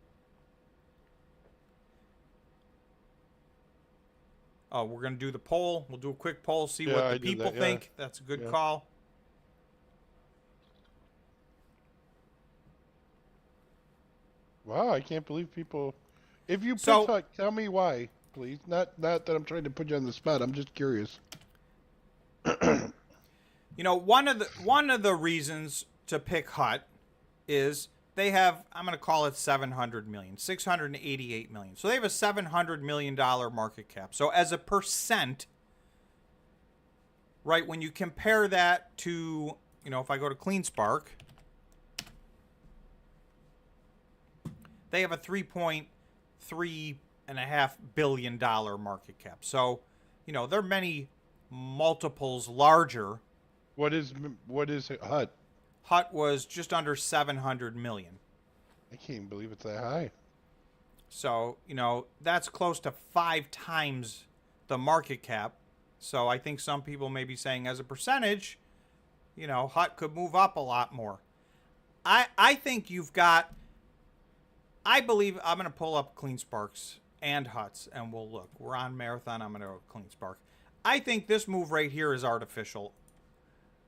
Oh, we're going to do the poll. We'll do a quick poll, see what the people think. That's a good call. Wow, I can't believe people. If you pick, tell me why, please. Not that I'm trying to put you on the spot. I'm just curious. You know, one of the reasons to pick Hut is they have, I'm going to call it 700 million, 688 million. So they have a $700 million market cap. So as a percent, right, when you compare that to, you know, if I go to Cleanspark, they have a $3.5 billion market cap. So, you know, they're many multiples larger What is HUT? HUT was just under 700 million. I can't even believe it's that high. So, that's close to 5 times the market cap. So I think some people may be saying as a percentage, HUT could move up a lot more. I think I believe I'm going to pull up Cleansparks and HUTs and we'll look. We're on Marathon. I'm going to go Cleanspark. I think this move right here is artificial.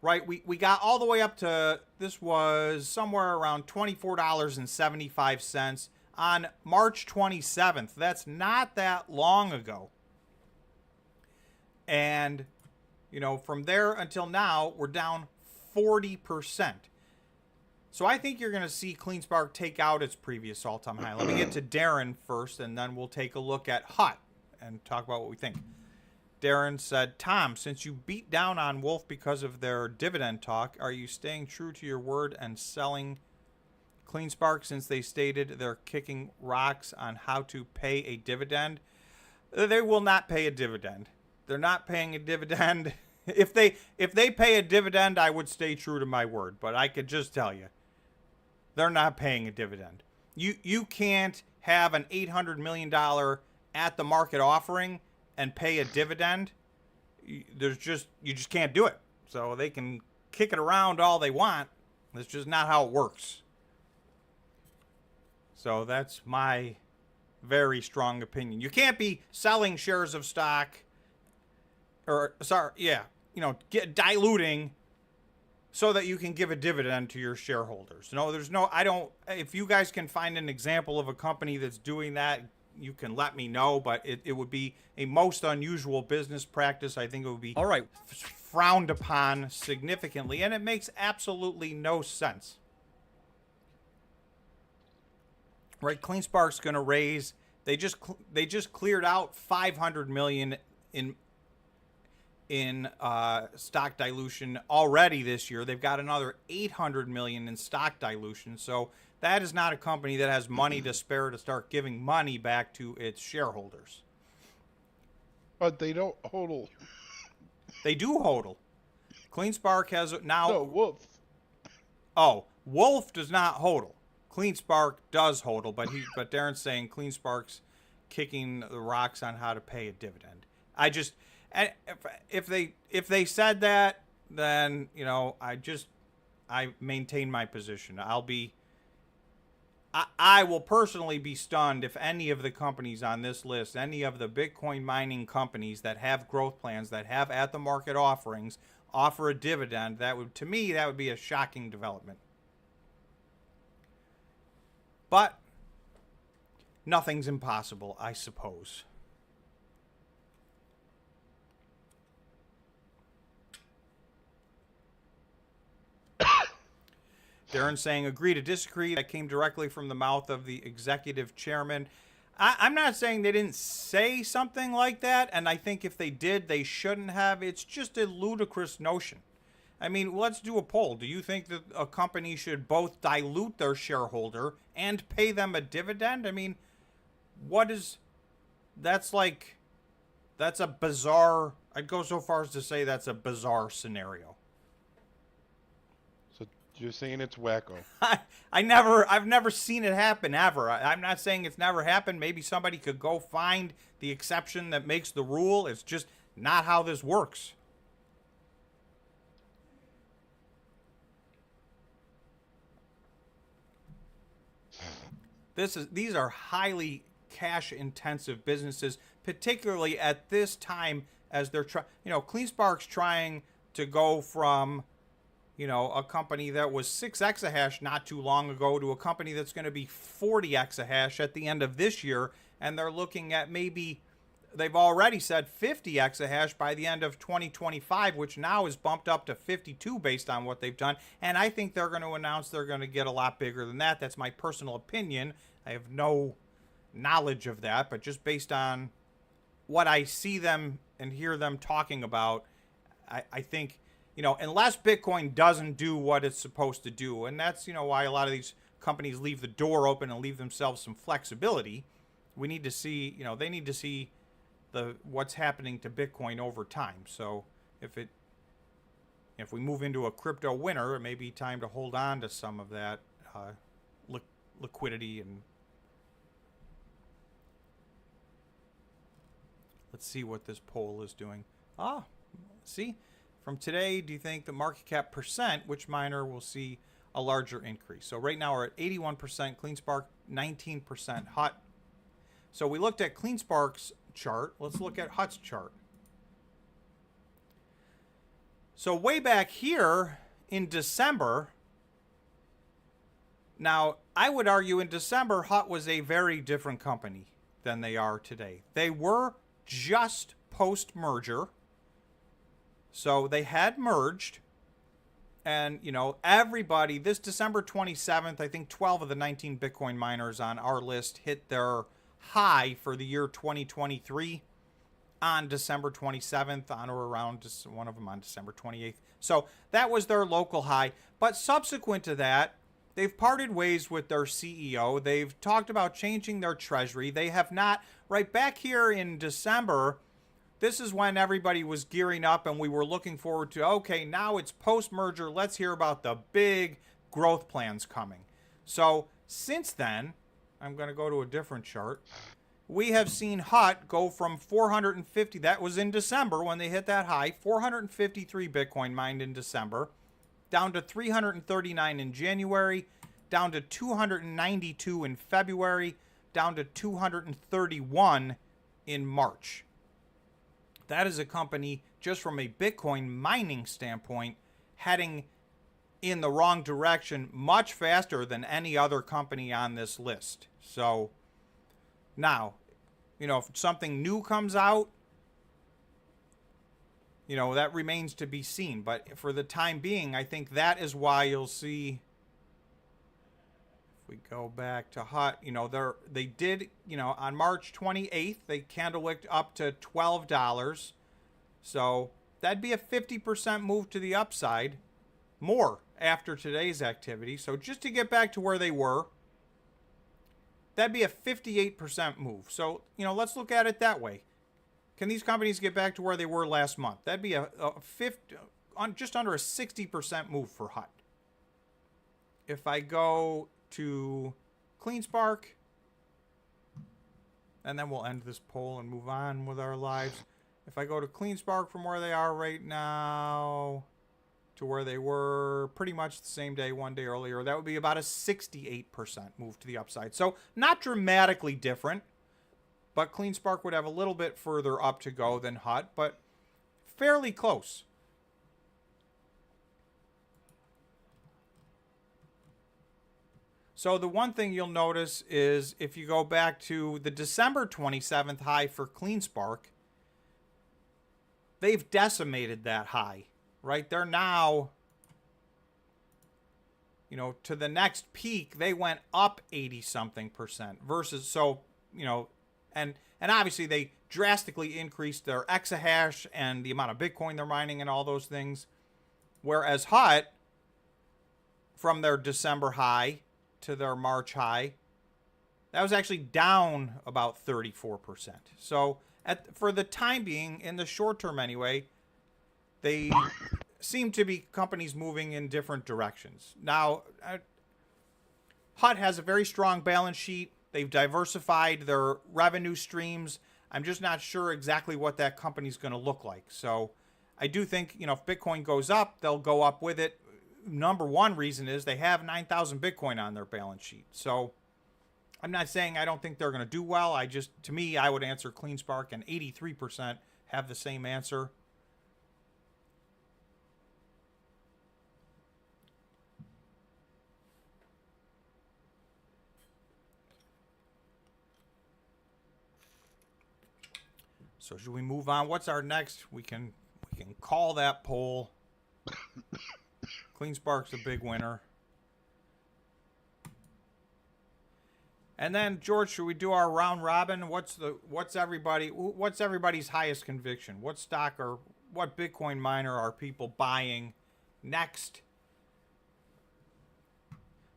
Right? We got all the way up to, this was somewhere around $24.75 on March 27th. That's not that long ago. And, from there until now, we're down 40%. So I think you're going to see Cleanspark take out its previous all-time high. Let me get to Darren first, and then we'll take a look at HUT and talk about what we think. Darren said, Tom, since you beat down on Wolf because of their dividend talk, are you staying true to your word and selling Cleanspark since they stated they're kicking rocks on how to pay a dividend? They will not pay a dividend. They're not paying a dividend. If they pay a dividend, I would stay true to my word. But I could just tell you, they're not paying a dividend. You can't have an $800 million at the market offering and pay a dividend. You just can't do it. So they can kick it around all they want. That's just not how it works. So that's my very strong opinion. You can't be selling shares of stock get diluting so that you can give a dividend to your shareholders. If you guys can find an example of a company that's doing that, you can let me know, but it would be a most unusual business practice. I think it would be All right. frowned upon significantly, and it makes absolutely no sense. Right, Cleanspark's going to raise. They just cleared out 500 million in stock dilution already this year. They've got another 800 million in stock dilution. So that is not a company that has money to spare to start giving money back to its shareholders. But they don't hodl. They do hodl. Cleanspark has now. No, Wolf. Oh, Wolf does not hodl. Cleanspark does hodl, but Darren's saying Cleanspark's kicking the rocks on how to pay a dividend. If they said that, then I maintain my position. I will personally be stunned if any of the companies on this list, any of the Bitcoin mining companies that have growth plans, that have at the market offerings, offer a dividend. That would be a shocking development. But nothing's impossible, I suppose. Darren saying, agree to disagree. That came directly from the mouth of the executive chairman. I'm not saying they didn't say something like that, and I think if they did, they shouldn't have. It's just a ludicrous notion. I mean, let's do a poll. Do you think that a company should both dilute their shareholder and pay them a dividend? I mean, that's a bizarre, I'd go so far as to say that's a bizarre scenario. So you're saying it's wacko? I've never seen it happen ever. I'm not saying it's never happened. Maybe somebody could go find the exception that makes the rule. It's just not how this works. These are highly cash-intensive businesses, particularly at this time as they're Cleanspark's trying to go from, a company that was 6 exahash not too long ago to a company that's going to be 40 exahash at the end of this year, and they're looking at maybe, they've already said 50 exahash by the end of 2025, which now is bumped up to 52 based on what they've done, and I think they're going to announce they're going to get a lot bigger than that. That's my personal opinion. I have no knowledge of that, but just based on what I see them and hear them talking about, I think, unless Bitcoin doesn't do what it's supposed to do, and that's, why a lot of these companies leave the door open and leave themselves some flexibility, we need to see, they need to see what's happening to Bitcoin over time. So if it, if we move into a crypto winter, it may be time to hold on to some of that liquidity. And let's see what this poll is doing. See, from today, do you think the market cap percent, which miner will see a larger increase? So right now we're at 81%, CleanSpark 19%, HUT. So we looked at CleanSpark's chart. Let's look at HUT's chart. So way back here in December, now I would argue in December, HUT was a very different company than they are today. They were just post-merger. So they had merged. And, you know, everybody, this December 27th, I think 12 of the 19 Bitcoin miners on our list hit their high for the year 2023 on December 27th, on or around one of them on December 28th. So that was their local high. But subsequent to that, they've parted ways with their CEO. They've talked about changing their treasury. They have not. Right back here in December, this is when everybody was gearing up and we were looking forward to, okay, now it's post-merger. Let's hear about the big growth plans coming. So since then, I'm going to go to a different chart. We have seen HUT go from 450, that was in December when they hit that high, 453 Bitcoin mined in December, down to 339 in January, down to 292 in February, down to 231 in March. That is a company, just from a Bitcoin mining standpoint, heading in the wrong direction much faster than any other company on this list. So now, you know, if something new comes out, you know, that remains to be seen. But for the time being, I think that is why you'll see, if we go back to HUT, you know, they did, you know, on March 28th, they candlewicked up to $12. So that'd be a 50% move to the upside, more after today's activity. So just to get back to where they were, that'd be a 58% move. So, you know, let's look at it that way. Can these companies get back to where they were last month? That'd be just under a 60% move for HUT. If I go to CleanSpark, and then we'll end this poll and move on with our lives. If I go to CleanSpark from where they are right now to where they were pretty much the same day, one day earlier, that would be about a 68% move to the upside. So not dramatically different, but CleanSpark would have a little bit further up to go than HUT, but fairly close. So the one thing you'll notice is if you go back to the December 27th high for CleanSpark, they've decimated that high, right? They're now, you know, to the next peak, they went up 80-something% versus, so, you know, and obviously they drastically increased their exahash and the amount of Bitcoin they're mining and all those things. Whereas HUT, from their December high to their March high, that was actually down about 34%. So for the time being, in the short term anyway, they seem to be companies moving in different directions. Now, HUT has a very strong balance sheet. They've diversified their revenue streams. I'm just not sure exactly what that company's going to look like. So I do think, you know, if Bitcoin goes up, they'll go up with it. Number one reason is they have 9,000 Bitcoin on their balance sheet. So I'm not saying I don't think they're going to do well. To me, I would answer CleanSpark, and 83% have the same answer. So should we move on? What's our next? We can call that poll. CleanSpark's a big winner. And then, George, should we do our round robin? What's everybody's highest conviction? What stock or what Bitcoin miner are people buying next?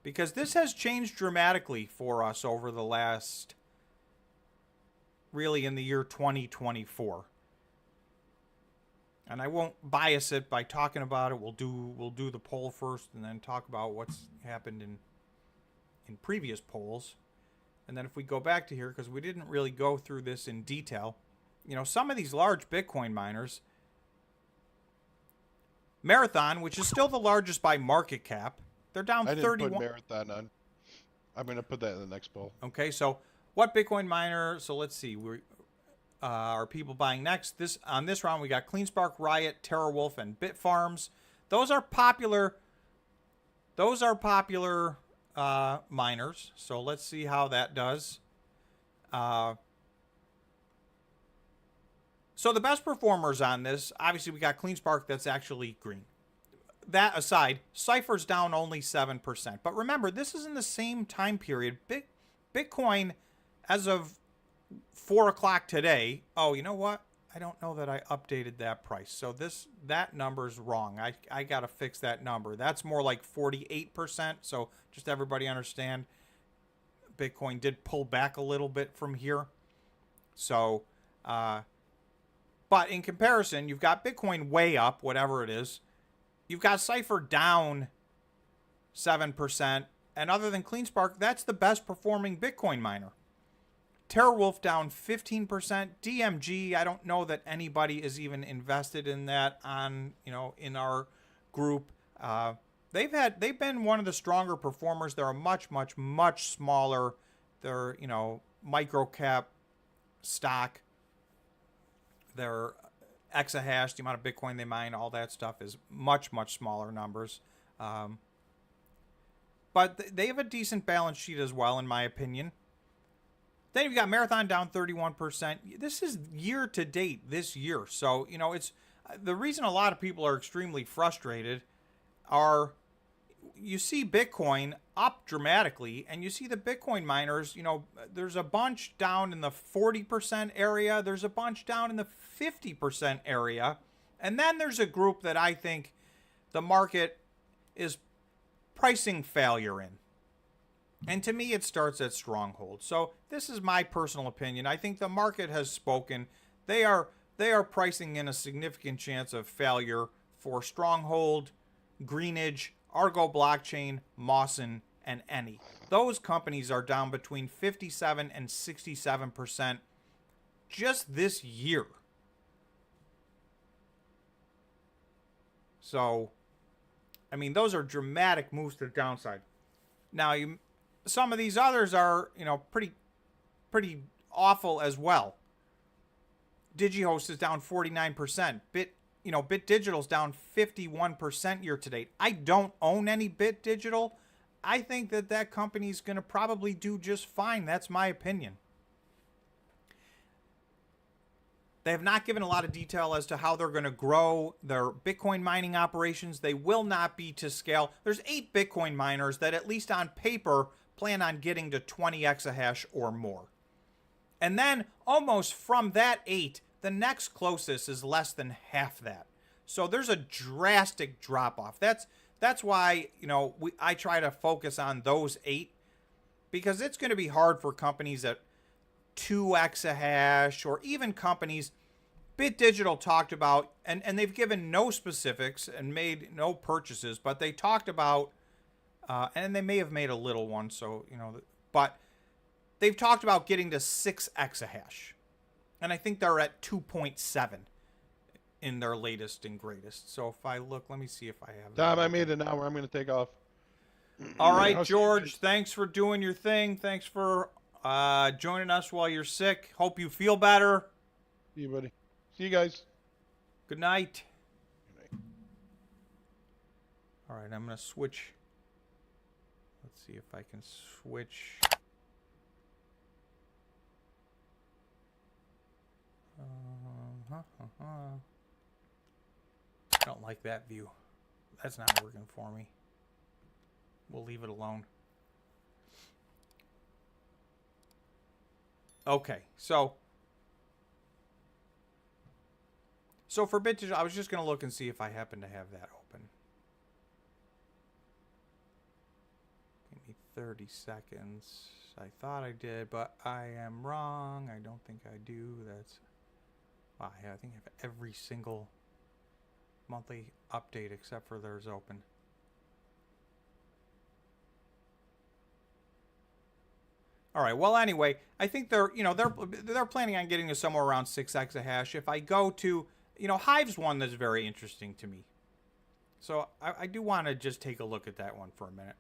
Because this has changed dramatically for us over the last, really in the year 2024. And I won't bias it by talking about it. We'll do the poll first and then talk about what's happened in previous polls. And then if we go back to here, because we didn't really go through this in detail, you know, some of these large Bitcoin miners, Marathon, which is still the largest by market cap, they're down 31. I didn't put Marathon on. I'm going to put that in the next poll. Okay, so what Bitcoin miner? So let's see. Are people buying next? On this round, we got CleanSpark, Riot, TerraWolf, and Bitfarms. Those are popular. Miners. So let's see how that does. So the best performers on this, obviously, we got CleanSpark that's actually green. That aside, Cypher's down only 7%. But remember, this is in the same time period. Bitcoin, as of 4 o'clock today. Oh, you know what? I don't know that I updated that price. So that number's wrong. I got to fix that number. That's more like 48%. So just everybody understand, Bitcoin did pull back a little bit from here. So, but in comparison, you've got Bitcoin way up, whatever it is. You've got Cypher down 7%. And other than CleanSpark, that's the best performing Bitcoin miner. TerraWolf down 15%. DMG, I don't know that anybody is even invested in that in our group. They've been one of the stronger performers. They're a much smaller, they're, micro cap stock. Their exahash, the amount of Bitcoin they mine, all that stuff is much smaller numbers. But they have a decent balance sheet as well, in my opinion. Then you've got Marathon down 31%. This is year to date this year. So, it's the reason a lot of people are extremely frustrated are you see Bitcoin up dramatically, and you see the Bitcoin miners, there's a bunch down in the 40% area. There's a bunch down in the 50% area. And then there's a group that I think the market is pricing failure in. And to me, it starts at Stronghold. So this is my personal opinion. I think the market has spoken. They are pricing in a significant chance of failure for Stronghold, Greenidge, Argo Blockchain, Mawson, and Any. Those companies are down between 57 and 67% just this year. So, I mean, those are dramatic moves to the downside. Now, some of these others are, pretty awful as well. DigiHost is down 49%. Bit Digital's down 51% year to date. I don't own any Bit Digital. I think that company's going to probably do just fine. That's my opinion. They have not given a lot of detail as to how they're going to grow their Bitcoin mining operations. They will not be to scale. There's 8 Bitcoin miners that, at least on paper, plan on getting to 20 exahash or more. And then almost from that 8, the next closest is less than half that. So there's a drastic drop off. That's why, I try to focus on those 8, because it's going to be hard for companies at 2 exahash, or even companies. Bit Digital talked about, and they've given no specifics and made no purchases, but they talked about, and they may have made a little one, so, but they've talked about getting to 6 exahash. And I think they're at 2.7 in their latest and greatest. So if I look, let me see if I have Tom, I made an hour. I'm going to take off. All right, George, thanks for doing your thing. Thanks for joining us while you're sick. Hope you feel better. See you, buddy. See you guys. Good night. Good night. All right, I'm going to switch. Let's see if I can switch. I don't like that view. That's not working for me. We'll leave it alone. Okay, so for BitTish, I was just going to look and see if I happen to have that open. Give me 30 seconds. I thought I did, but I am wrong. I don't think I do. That's... Wow, yeah, I think I have every single monthly update except for theirs open. All right. Well, anyway, I think they're planning on getting to somewhere around 6 exahash. If I go to, Hive's one that's very interesting to me. So I do want to just take a look at that one for a minute.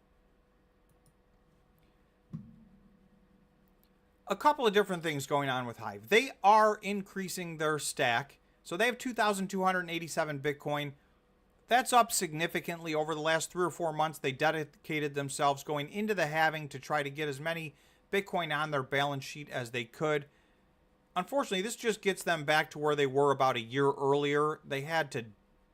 A couple of different things going on with Hive. They are increasing their stack. So they have 2,287 Bitcoin. That's up significantly over the last 3 or 4 months. They dedicated themselves going into the halving to try to get as many Bitcoin on their balance sheet as they could. Unfortunately, this just gets them back to where they were about a year earlier. They had to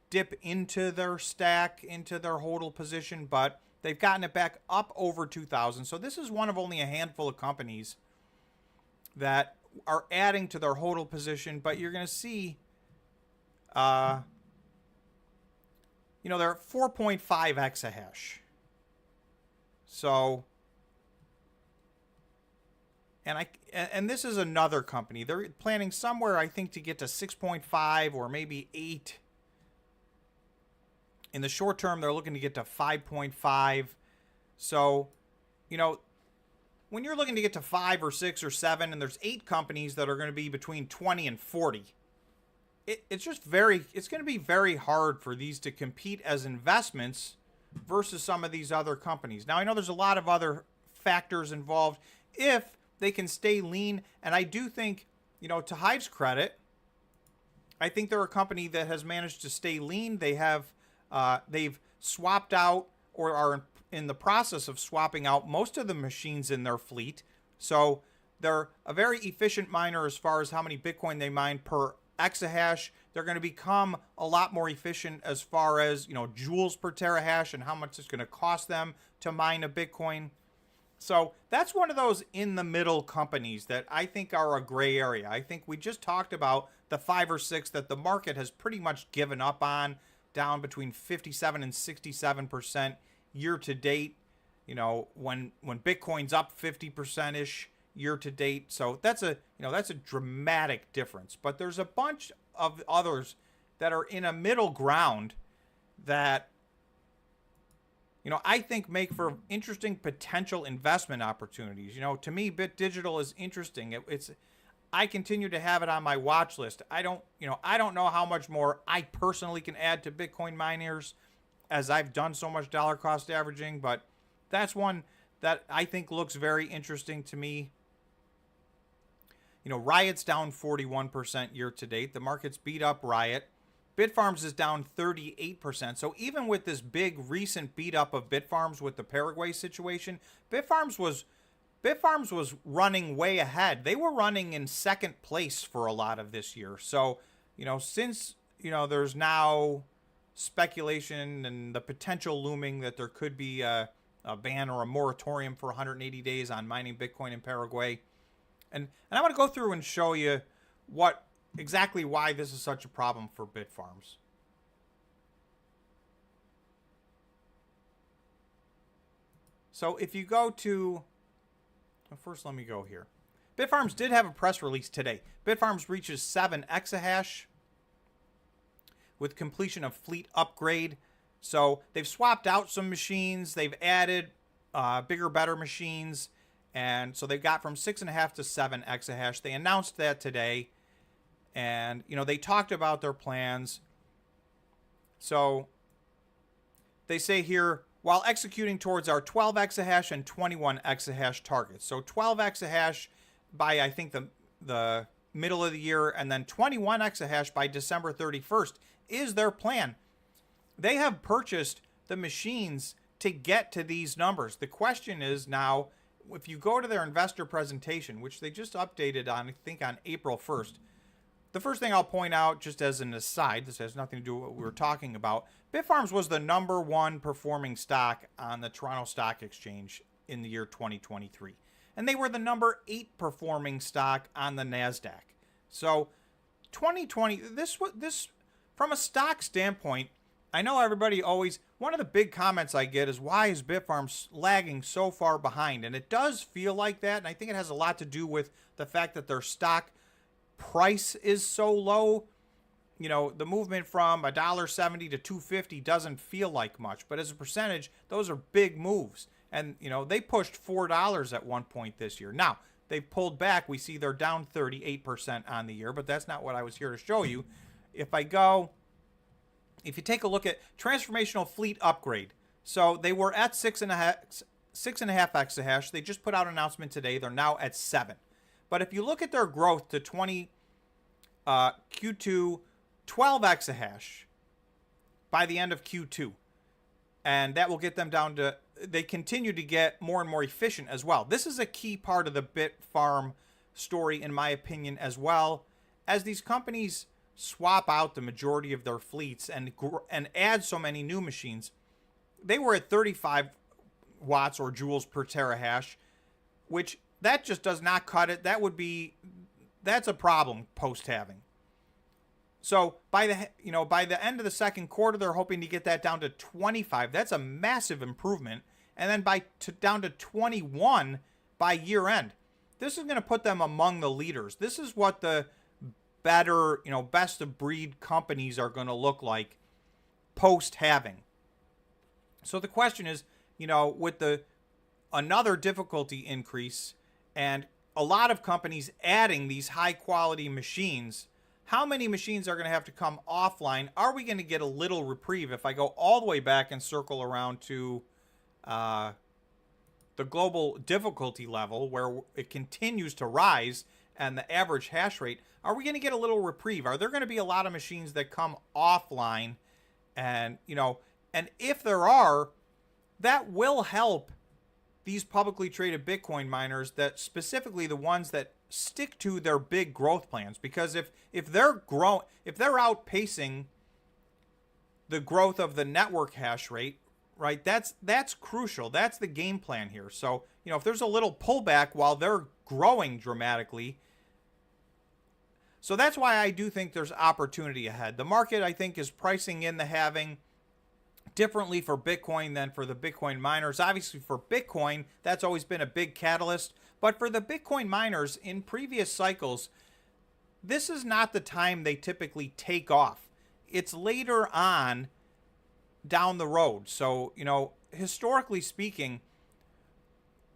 dip into their stack, into their hodl position, but they've gotten it back up over 2,000. So this is one of only a handful of companies that are adding to their hodl position, but you're going to see, they're at 4.5 exahash. So, and this is another company. They're planning somewhere, I think, to get to 6.5 or maybe 8. In the short term, they're looking to get to 5.5. So, when you're looking to get to 5 or 6 or 7, and there's 8 companies that are going to be between 20 and 40, it's going to be very hard for these to compete as investments versus some of these other companies. Now, I know there's a lot of other factors involved if they can stay lean, and I do think, to Hive's credit, I think they're a company that has managed to stay lean. They've swapped out or are in the process of swapping out most of the machines in their fleet. So they're a very efficient miner as far as how many Bitcoin they mine per exahash. They're going to become a lot more efficient as far as, joules per terahash and how much it's going to cost them to mine a Bitcoin. So that's one of those in the middle companies that I think are a gray area. I think we just talked about the 5 or 6 that the market has pretty much given up on, down between 57 and 67% year to date, when Bitcoin's up 50% ish year to date. So that's a dramatic difference. But there's a bunch of others that are in a middle ground that, I think make for interesting potential investment opportunities. To me, Bit Digital is interesting. I continue to have it on my watch list. I don't know how much more I personally can add to Bitcoin miners, as I've done so much dollar cost averaging, but that's one that I think looks very interesting to me. Riot's down 41% year to date. The market's beat up Riot. Bitfarms is down 38%. So even with this big recent beat up of Bitfarms with the Paraguay situation, Bitfarms was running way ahead. They were running in second place for a lot of this year. So, since, there's now speculation and the potential looming that there could be a ban or a moratorium for 180 days on mining Bitcoin in Paraguay. And I'm going to go through and show you exactly why this is such a problem for Bitfarms. So if you go to, first let me go here. Bitfarms did have a press release today. Bitfarms reaches 7 exahash with completion of fleet upgrade. So they've swapped out some machines. They've added bigger, better machines. And so they've got from 6.5 to 7 exahash. They announced that today. And, they talked about their plans. So they say here, while executing towards our 12 exahash and 21 exahash targets. So 12 exahash by, I think, the middle of the year, and then 21 exahash by December 31st is their plan. They have purchased the machines to get to these numbers. The question is now, if you go to their investor presentation, which they just updated on, I think on April 1st, the first thing I'll point out, just as an aside, this has nothing to do with what we were talking about, Bitfarms was the #1 performing stock on the Toronto Stock Exchange in the year 2023. And they were the #8 performing stock on the NASDAQ. So 2020, this from a stock standpoint, I know everybody always, one of the big comments I get is, why is Bitfarms lagging so far behind? And it does feel like that, and I think it has a lot to do with the fact that their stock price is so low. the movement from $1.70 to $2.50 doesn't feel like much, but as a percentage, those are big moves. And, they pushed $4 at one point this year. Now, they've pulled back. We see they're down 38% on the year, but that's not what I was here to show you. If you take a look at transformational fleet upgrade, so they were at 6.5 exahash. They just put out an announcement today. They're now at 7. But if you look at their growth to Q2, 12 exahash by the end of Q2. And that will get them down to, they continue to get more and more efficient as well. This is a key part of the Bitfarm story, in my opinion, as well. As these companies swap out the majority of their fleets and add so many new machines, they were at 35 watts or joules per terahash, which that just does not cut it. That's a problem post-halving. So by the end of the second quarter, they're hoping to get that down to 25. That's a massive improvement. And then down to 21 by year end. This is going to put them among the leaders. This is what the better, best of breed companies are going to look like post-halving. So the question is, with another difficulty increase and a lot of companies adding these high quality machines, how many machines are going to have to come offline? Are we going to get a little reprieve if I go all the way back and circle around to the global difficulty level where it continues to rise and the average hash rate? Are we going to get a little reprieve? Are there going to be a lot of machines that come offline? And, and if there are, that will help these publicly traded Bitcoin miners, that specifically the ones that stick to their big growth plans. Because if they're outpacing the growth of the network hash rate, right, that's crucial. That's the game plan here. So, if there's a little pullback while they're growing dramatically, so that's why I do think there's opportunity ahead. The market, I think, is pricing in the halving differently for Bitcoin than for the Bitcoin miners. Obviously, for Bitcoin, that's always been a big catalyst. But for the Bitcoin miners, in previous cycles, this is not the time they typically take off. It's later on down the road. So, historically speaking,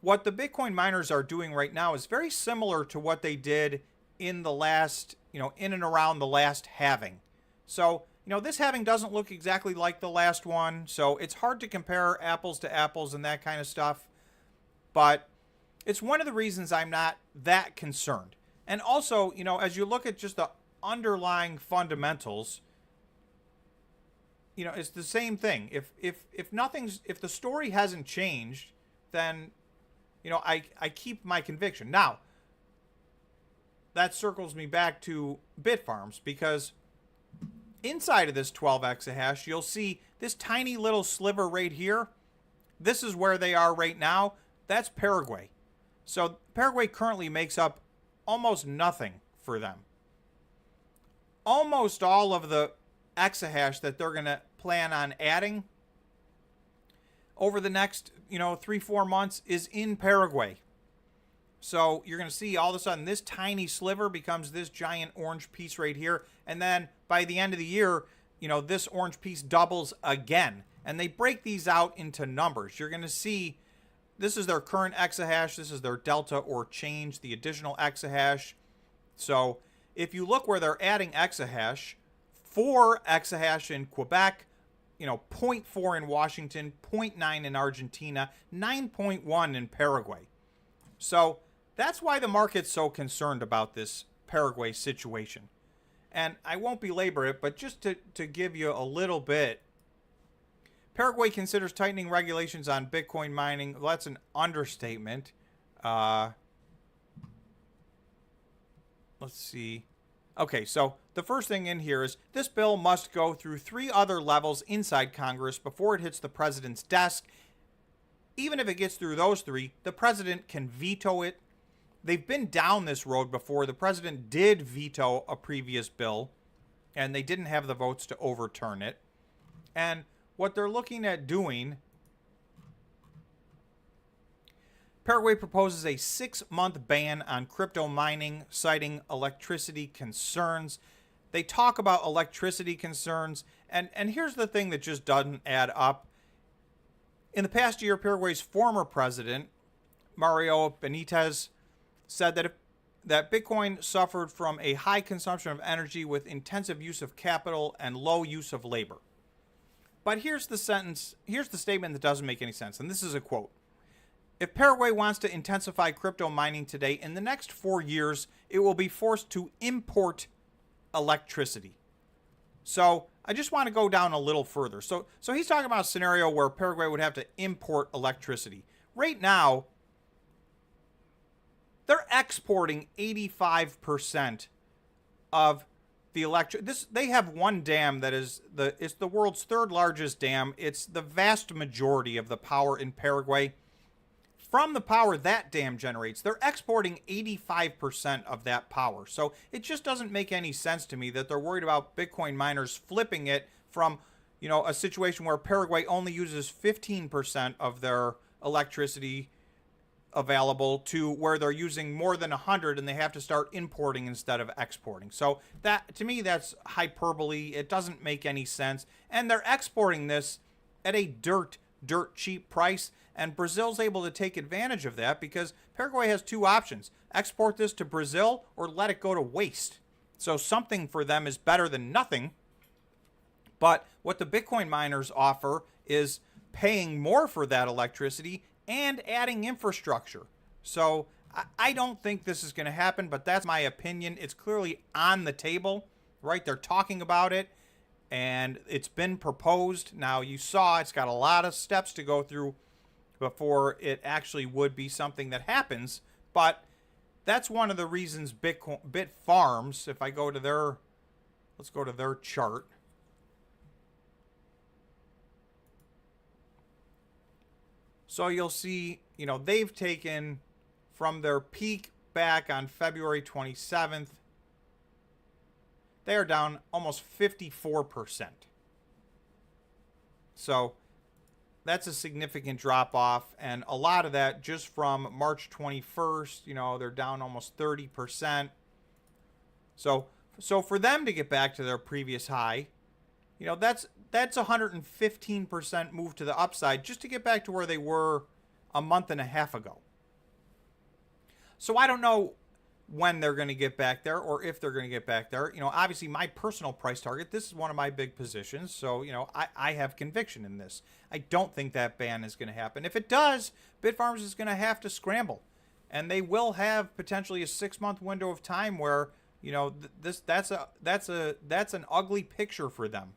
what the Bitcoin miners are doing right now is very similar to what they did in the last, in and around the last halving. So, this halving doesn't look exactly like the last one. So it's hard to compare apples to apples and that kind of stuff. But it's one of the reasons I'm not that concerned. And also, as you look at just the underlying fundamentals, it's the same thing. If the story hasn't changed, then, I keep my conviction. Now, that circles me back to Bitfarms, because inside of this 12 exahash, you'll see this tiny little sliver right here. This is where they are right now. That's Paraguay. So Paraguay currently makes up almost nothing for them. Almost all of the exahash that they're going to plan on adding over the next, 3-4 months is in Paraguay. So you're going to see all of a sudden this tiny sliver becomes this giant orange piece right here. And then by the end of the year, this orange piece doubles again. And they break these out into numbers. You're going to see this is their current exahash. This is their delta or change, the additional exahash. So if you look where they're adding exahash, 4 exahash in Quebec, 0.4 in Washington, 0.9 in Argentina, 9.1 in Paraguay. So that's why the market's so concerned about this Paraguay situation. And I won't belabor it, but just to give you a little bit, Paraguay considers tightening regulations on Bitcoin mining. Well, that's an understatement. Let's see. Okay, so the first thing in here is this bill must go through 3 other levels inside Congress before it hits the president's desk. Even if it gets through those 3, the president can veto it. They've been down this road before. The president did veto a previous bill, and they didn't have the votes to overturn it. And what they're looking at doing, Paraguay proposes a 6-month ban on crypto mining, citing electricity concerns. They talk about electricity concerns, and here's the thing that just doesn't add up. In the past year, Paraguay's former president, Mario Benitez, said that Bitcoin suffered from a high consumption of energy with intensive use of capital and low use of labor. But here's the statement that doesn't make any sense, and this is a quote. If Paraguay wants to intensify crypto mining today, in the next 4 years, it will be forced to import electricity. So I just want to go down a little further. So he's talking about a scenario where Paraguay would have to import electricity. Right now, they're exporting 85% of the they have one dam that is it's the world's third largest dam. It's the vast majority of the power in Paraguay. From the power that dam generates, they're exporting 85% of that power. So it just doesn't make any sense to me that they're worried about Bitcoin miners flipping it from, a situation where Paraguay only uses 15% of their electricity available to where they're using more than 100 and they have to start importing instead of exporting. So that, to me, that's hyperbole. It doesn't make any sense. And they're exporting this at a dirt cheap price. And Brazil's able to take advantage of that because Paraguay has two options: export this to Brazil or let it go to waste. So something for them is better than nothing. But what the Bitcoin miners offer is paying more for that electricity and adding infrastructure. So I don't think this is going to happen, but that's my opinion. It's clearly on the table, right? They're talking about it, and it's been proposed. Now, you saw it's got a lot of steps to go through before it actually would be something that happens. But that's one of the reasons Bitfarms, if I go to their, let's go to their chart. So you'll see, they've taken from their peak back on February 27th, they are down almost 54%. So that's a significant drop off, and a lot of that just from March 21st, they're down almost 30%. So for them to get back to their previous high, that's 115% move to the upside just to get back to where they were a month and a half ago. So I don't know when they're going to get back there or if they're going to get back there. Obviously my personal price target, this is one of my big positions. So, I have conviction in this. I don't think that ban is going to happen. If it does, Bitfarms is going to have to scramble, and they will have potentially a 6-month window of time where, that's an ugly picture for them.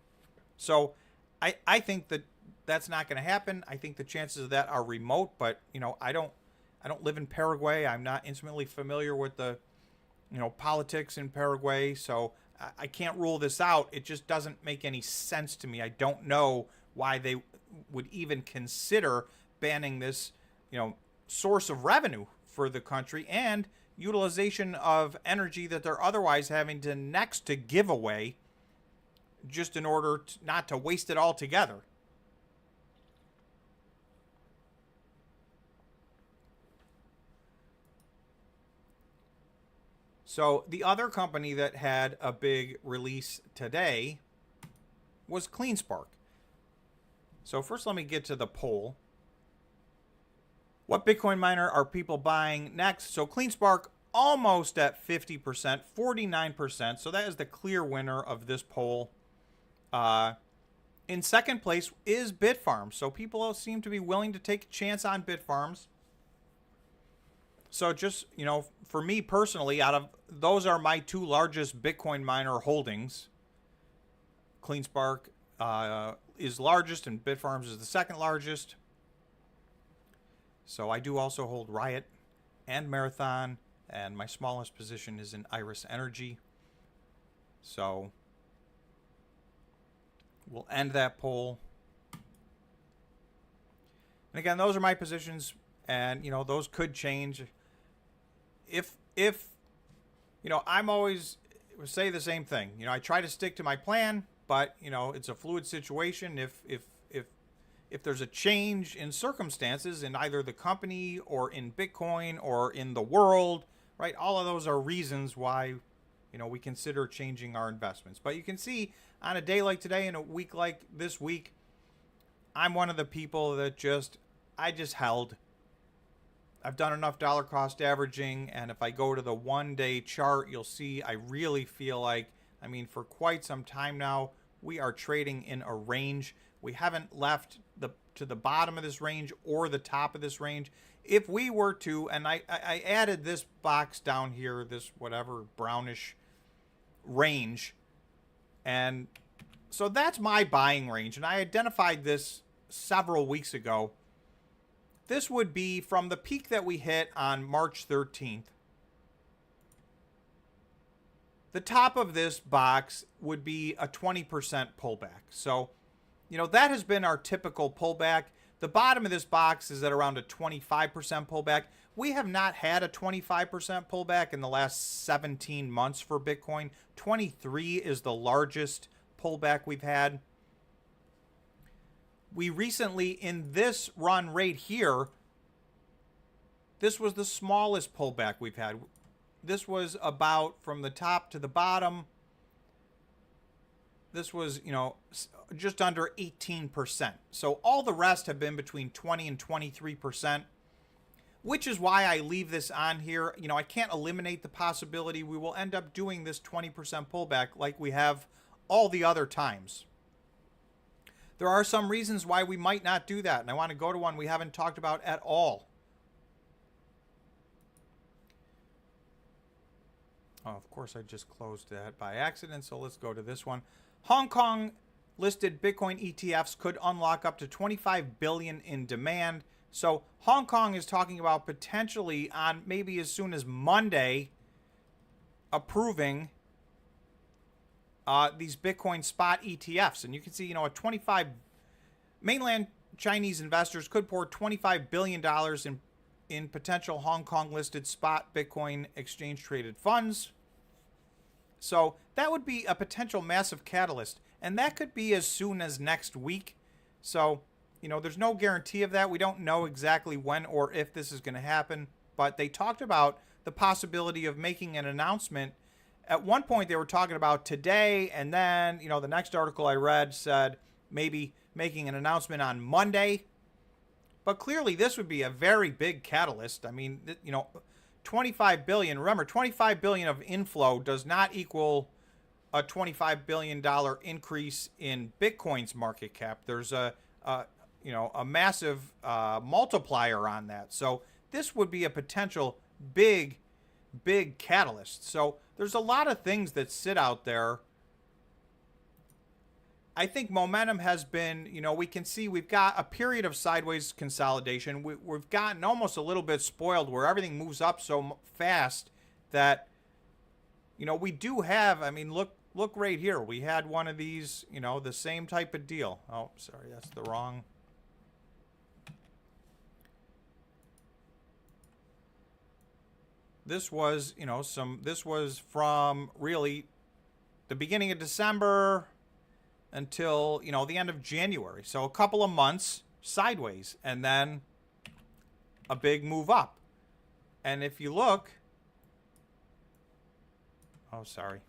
So I think that's not going to happen. I think the chances of that are remote, but, I don't live in Paraguay. I'm not intimately familiar with the, politics in Paraguay. So I can't rule this out. It just doesn't make any sense to me. I don't know why they would even consider banning this, source of revenue for the country and utilization of energy that they're otherwise having to next to give away just in order not to waste it all together. So the other company that had a big release today was CleanSpark. So first let me get to the poll. What Bitcoin miner are people buying next? So CleanSpark almost at 50%, 49%. So that is the clear winner of this poll. In second place is Bitfarms. So people seem to be willing to take a chance on Bitfarms. So just, for me personally, those are my two largest Bitcoin miner holdings. CleanSpark is largest and Bitfarms is the second largest. So I do also hold Riot and Marathon, and my smallest position is in Iris Energy. So we'll end that poll. And again, those are my positions, and those could change. If I'm always say the same thing. I try to stick to my plan, but it's a fluid situation. If there's a change in circumstances in either the company or in Bitcoin or in the world, right? All of those are reasons why, we consider changing our investments. But you can see on a day like today and a week like this week, I'm one of the people that I just held. I've done enough dollar cost averaging, and if I go to the 1-day chart, you'll see I really feel like, for quite some time now, we are trading in a range. We haven't left to the bottom of this range or the top of this range. If we were to, and I added this box down here, this whatever brownish range, and so that's my buying range, and I identified this several weeks ago. This would be from the peak that we hit on March 13th. The top of this box would be a 20% pullback. So, that has been our typical pullback. The bottom of this box is at around a 25% pullback. We have not had a 25% pullback in the last 17 months for Bitcoin. 23 is the largest pullback we've had. We recently, in this run right here, this was the smallest pullback we've had. This was about from the top to the bottom. This was, just under 18%. So all the rest have been between 20 and 23%, which is why I leave this on here. I can't eliminate the possibility we will end up doing this 20% pullback like we have all the other times. There are some reasons why we might not do that, and I want to go to one we haven't talked about at all. Oh, of course, I just closed that by accident, so let's go to this one. Hong Kong listed Bitcoin ETFs could unlock up to 25 billion in demand. So Hong Kong is talking about potentially on maybe as soon as Monday approving these Bitcoin spot ETFs. And you can see, mainland Chinese investors could pour $25 billion in potential Hong Kong listed spot Bitcoin exchange traded funds. So that would be a potential massive catalyst. And that could be as soon as next week. So, there's no guarantee of that. We don't know exactly when or if this is going to happen. But they talked about the possibility of making an announcement. At one point, they were talking about today, and then, the next article I read said maybe making an announcement on Monday. But clearly, this would be a very big catalyst. 25 billion. Remember, 25 billion of inflow does not equal a $25 billion increase in Bitcoin's market cap. There's a massive multiplier on that. So this would be a potential big catalyst. So there's a lot of things that sit out there. I think momentum has been, we can see we've got a period of sideways consolidation. We've gotten almost a little bit spoiled where everything moves up so fast that, we do have, look right here. We had one of these, the same type of deal. Oh, sorry, that's the wrong. This was, this was from really the beginning of December until, the end of January. So a couple of months sideways and then a big move up. And if you look, oh, sorry.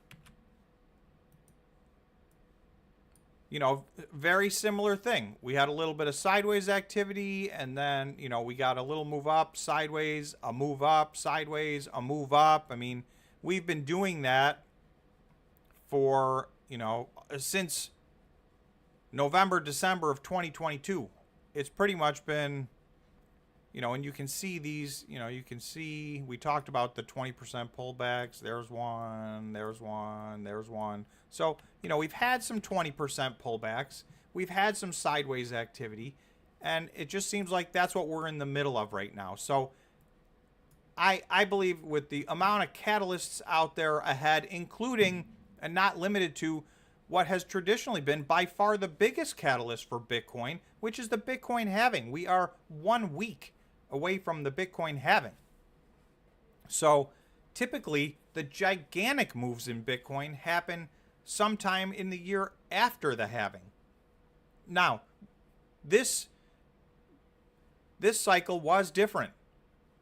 Very similar thing. We had a little bit of sideways activity, and then, we got a little move up, sideways, a move up, sideways, a move up. We've been doing that for, since November, December of 2022. It's pretty much been, and you can see these, you can see we talked about the 20% pullbacks. There's one, there's one, there's one. So, we've had some 20% pullbacks. We've had some sideways activity, and it just seems like that's what we're in the middle of right now. So I believe with the amount of catalysts out there ahead, including and not limited to what has traditionally been by far the biggest catalyst for Bitcoin, which is the Bitcoin halving. We are 1 week away from the Bitcoin halving. So typically the gigantic moves in Bitcoin happen sometime in the year after the halving. Now, this cycle was different.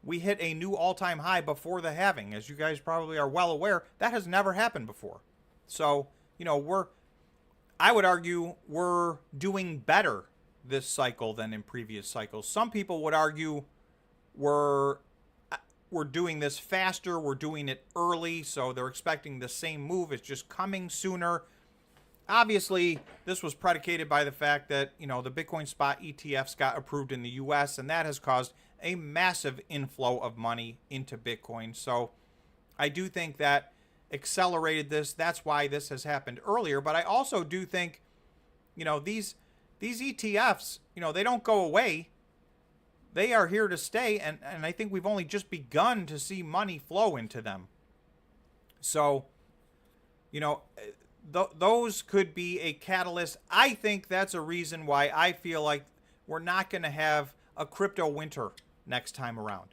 we hit a new all-time high before the halving. As you guys probably are well aware, that has never happened before. So, I would argue we're doing better this cycle than in previous cycles. Some people would argue we're doing this faster, we're doing it early, so they're expecting the same move. It's just coming sooner. Obviously, this was predicated by the fact that, the Bitcoin spot ETFs got approved in the US, and that has caused a massive inflow of money into Bitcoin. So I do think that accelerated this. That's why this has happened earlier. But I also do think, these ETFs, they don't go away. They are here to stay, and I think we've only just begun to see money flow into them. So, those could be a catalyst. I think that's a reason why I feel like we're not going to have a crypto winter next time around.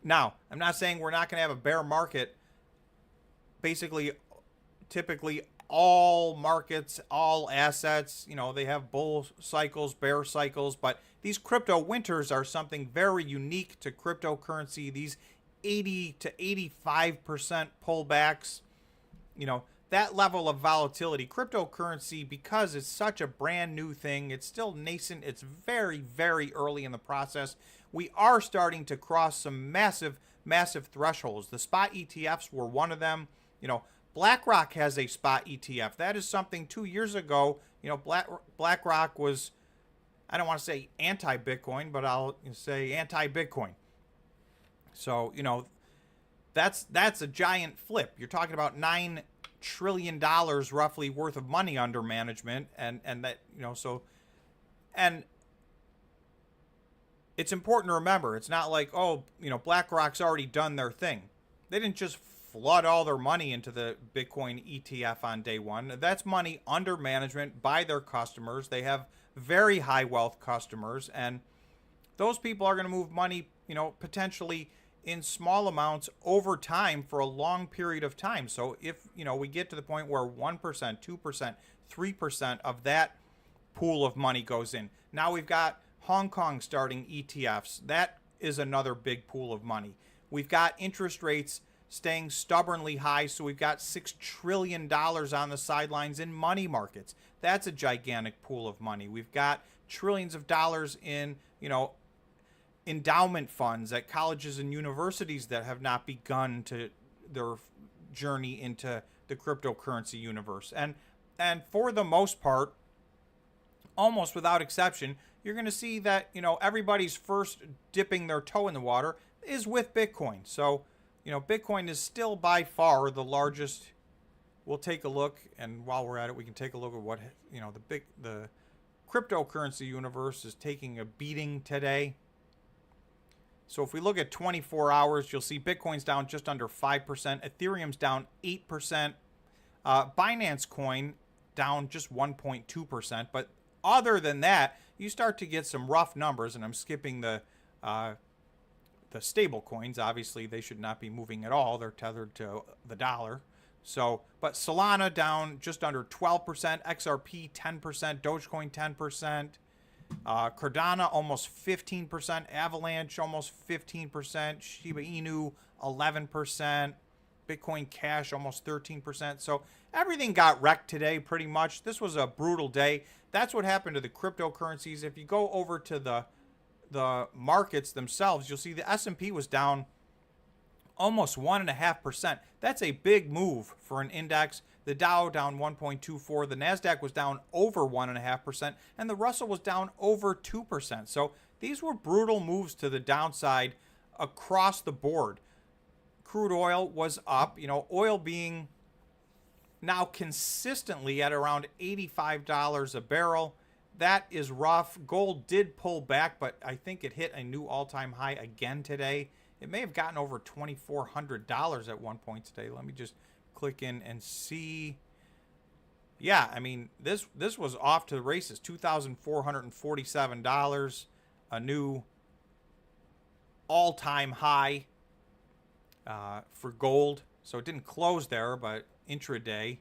Now, I'm not saying we're not going to have a bear market. Basically, typically all markets, all assets, they have bull cycles, bear cycles, but these crypto winters are something very unique to cryptocurrency. These 80 to 85% pullbacks, that level of volatility. Cryptocurrency, because it's such a brand new thing, it's still nascent, it's very, very early in the process. We are starting to cross some massive, massive thresholds. The spot ETFs were one of them. BlackRock has a spot ETF. That is something 2 years ago, BlackRock was, I don't want to say anti-Bitcoin, but I'll say anti-Bitcoin. So, that's a giant flip. You're talking about $9 trillion roughly worth of money under management, and that, and it's important to remember, it's not like, BlackRock's already done their thing. They didn't just flood all their money into the Bitcoin ETF on day one. That's money under management by their customers. They have very high wealth customers, and those people are going to move money, potentially in small amounts over time for a long period of time. So if, we get to the point where 1%, 2%, 3% of that pool of money goes in. Now we've got Hong Kong starting ETFs. That is another big pool of money. We've got interest rates staying stubbornly high, so we've got $6 trillion on the sidelines in money markets. That's a gigantic pool of money. We've got trillions of dollars in, endowment funds at colleges and universities that have not begun to their journey into the cryptocurrency universe. And for the most part, almost without exception, you're going to see that, everybody's first dipping their toe in the water is with Bitcoin. So, Bitcoin is still by far the largest. We'll take a look, and while we're at it, we can take a look at what, the cryptocurrency universe is taking a beating today. So if we look at 24 hours, you'll see Bitcoin's down just under 5%. Ethereum's down 8%. Binance coin down just 1.2%. But other than that, you start to get some rough numbers, and I'm skipping the stable coins. Obviously, they should not be moving at all. They're tethered to the dollar. So, but Solana down just under 12%. XRP 10%. Dogecoin 10%. Cardano almost 15%, Avalanche almost 15%, Shiba Inu 11%, Bitcoin Cash almost 13%. So everything got wrecked today pretty much. This was a brutal day. That's what happened to the cryptocurrencies. If you go over to the markets themselves, you'll see the S&P was down almost 1.5%. That's a big move for an index. The Dow down 1.24. The NASDAQ was down over 1.5%. And the Russell was down over 2%. So these were brutal moves to the downside across the board. Crude oil was up. Oil being now consistently at around $85 a barrel. That is rough. Gold did pull back, but I think it hit a new all-time high again today. It may have gotten over $2,400 at one point today. Let me just click in and see. Yeah, I mean, this was off to the races. $2,447, a new all-time high for gold. So it didn't close there, but intraday.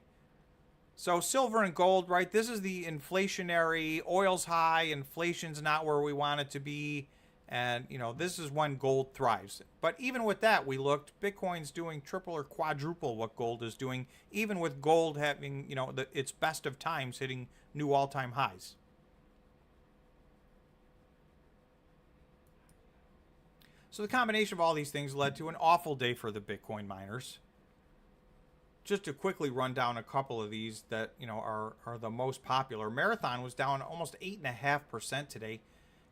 So silver and gold, right? This is the inflationary. Oil's high. Inflation's not where we want it to be. And, this is when gold thrives. But even with that, we looked, Bitcoin's doing triple or quadruple what gold is doing, even with gold having, its best of times hitting new all-time highs. So the combination of all these things led to an awful day for the Bitcoin miners. Just to quickly run down a couple of these that, are the most popular. Marathon was down almost 8.5% today.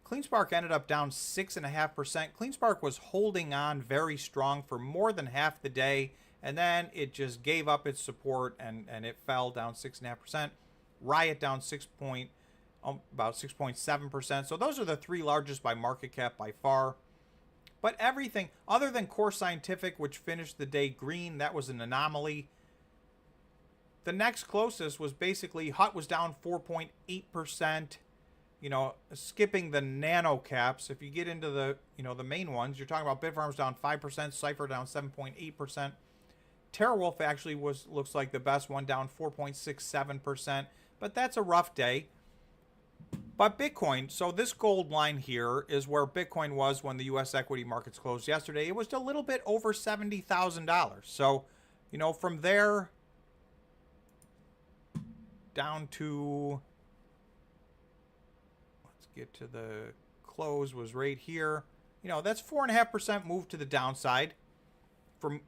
CleanSpark ended up down 6.5%. CleanSpark was holding on very strong for more than half the day, and then it just gave up its support and it fell down 6.5%. Riot down about 6.7%. So those are the three largest by market cap by far. But everything other than Core Scientific, which finished the day green, that was an anomaly. The next closest was basically HUT was down 4.8%. Skipping the nano caps. If you get into the, the main ones, you're talking about Bitfarms down 5%, Cypher down 7.8%. TeraWolf actually looks like the best one, down 4.67%, but that's a rough day. But Bitcoin, so this gold line here is where Bitcoin was when the U.S. equity markets closed yesterday. It was a little bit over $70,000. So, from there down to, let's get to the close, was right here. That's 4.5% move to the downside from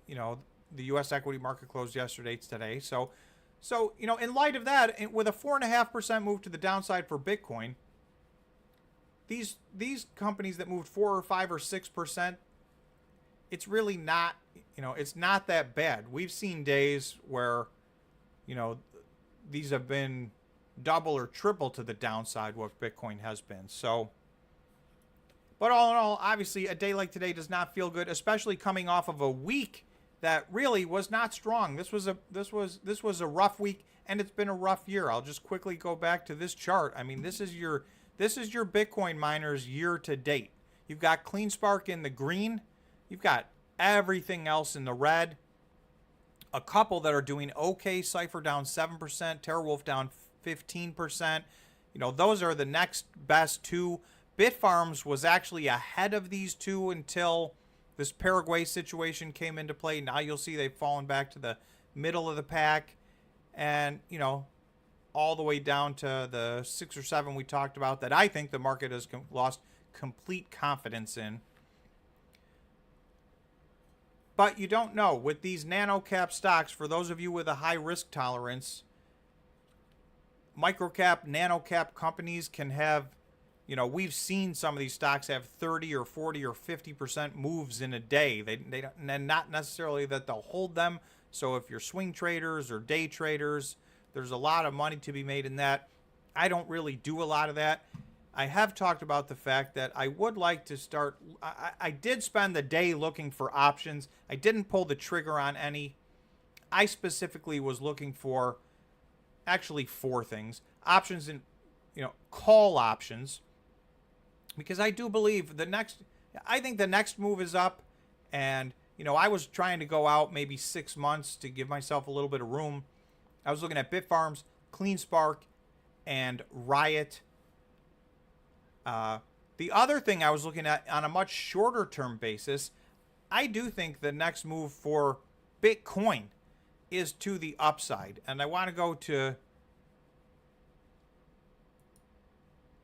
the U.S. equity market closed yesterday to today. So, in light of that, with a 4.5% move to the downside for Bitcoin, these companies that moved 4 or 5 or 6%, it's really not, it's not that bad. We've seen days where, these have been double or triple to the downside what Bitcoin has been. So, but all in all, obviously a day like today does not feel good, especially coming off of a week that really was not strong. This was a rough week, and it's been a rough year. I'll just quickly go back to this chart. I mean, this is your Bitcoin miners year to date. You've got CleanSpark in the green. You've got everything else in the red. A couple that are doing okay. Cypher down 7%, TeraWolf down 15%. Those are the next best two. Bitfarms was actually ahead of these two until this Paraguay situation came into play. Now you'll see they've fallen back to the middle of the pack, and all the way down to the 6 or 7 we talked about that I think the market has lost complete confidence in. But you don't know. With these nano cap stocks, for those of you with a high risk tolerance, micro cap, nano cap companies can have, we've seen some of these stocks have 30 or 40 or 50% moves in a day. They don't, and not necessarily that they'll hold them. So if you're swing traders or day traders, there's a lot of money to be made in that. I don't really do a lot of that. I have talked about the fact that I would like to start. I did spend the day looking for options. I didn't pull the trigger on any. I specifically was looking for actually 4 things. Options in, call options. Because I do believe I think the next move is up. And, I was trying to go out maybe 6 months to give myself a little bit of room. I was looking at Bitfarms, CleanSpark, and Riot. The other thing I was looking at on a much shorter term basis, I do think the next move for Bitcoin is to the upside. And I want to go to,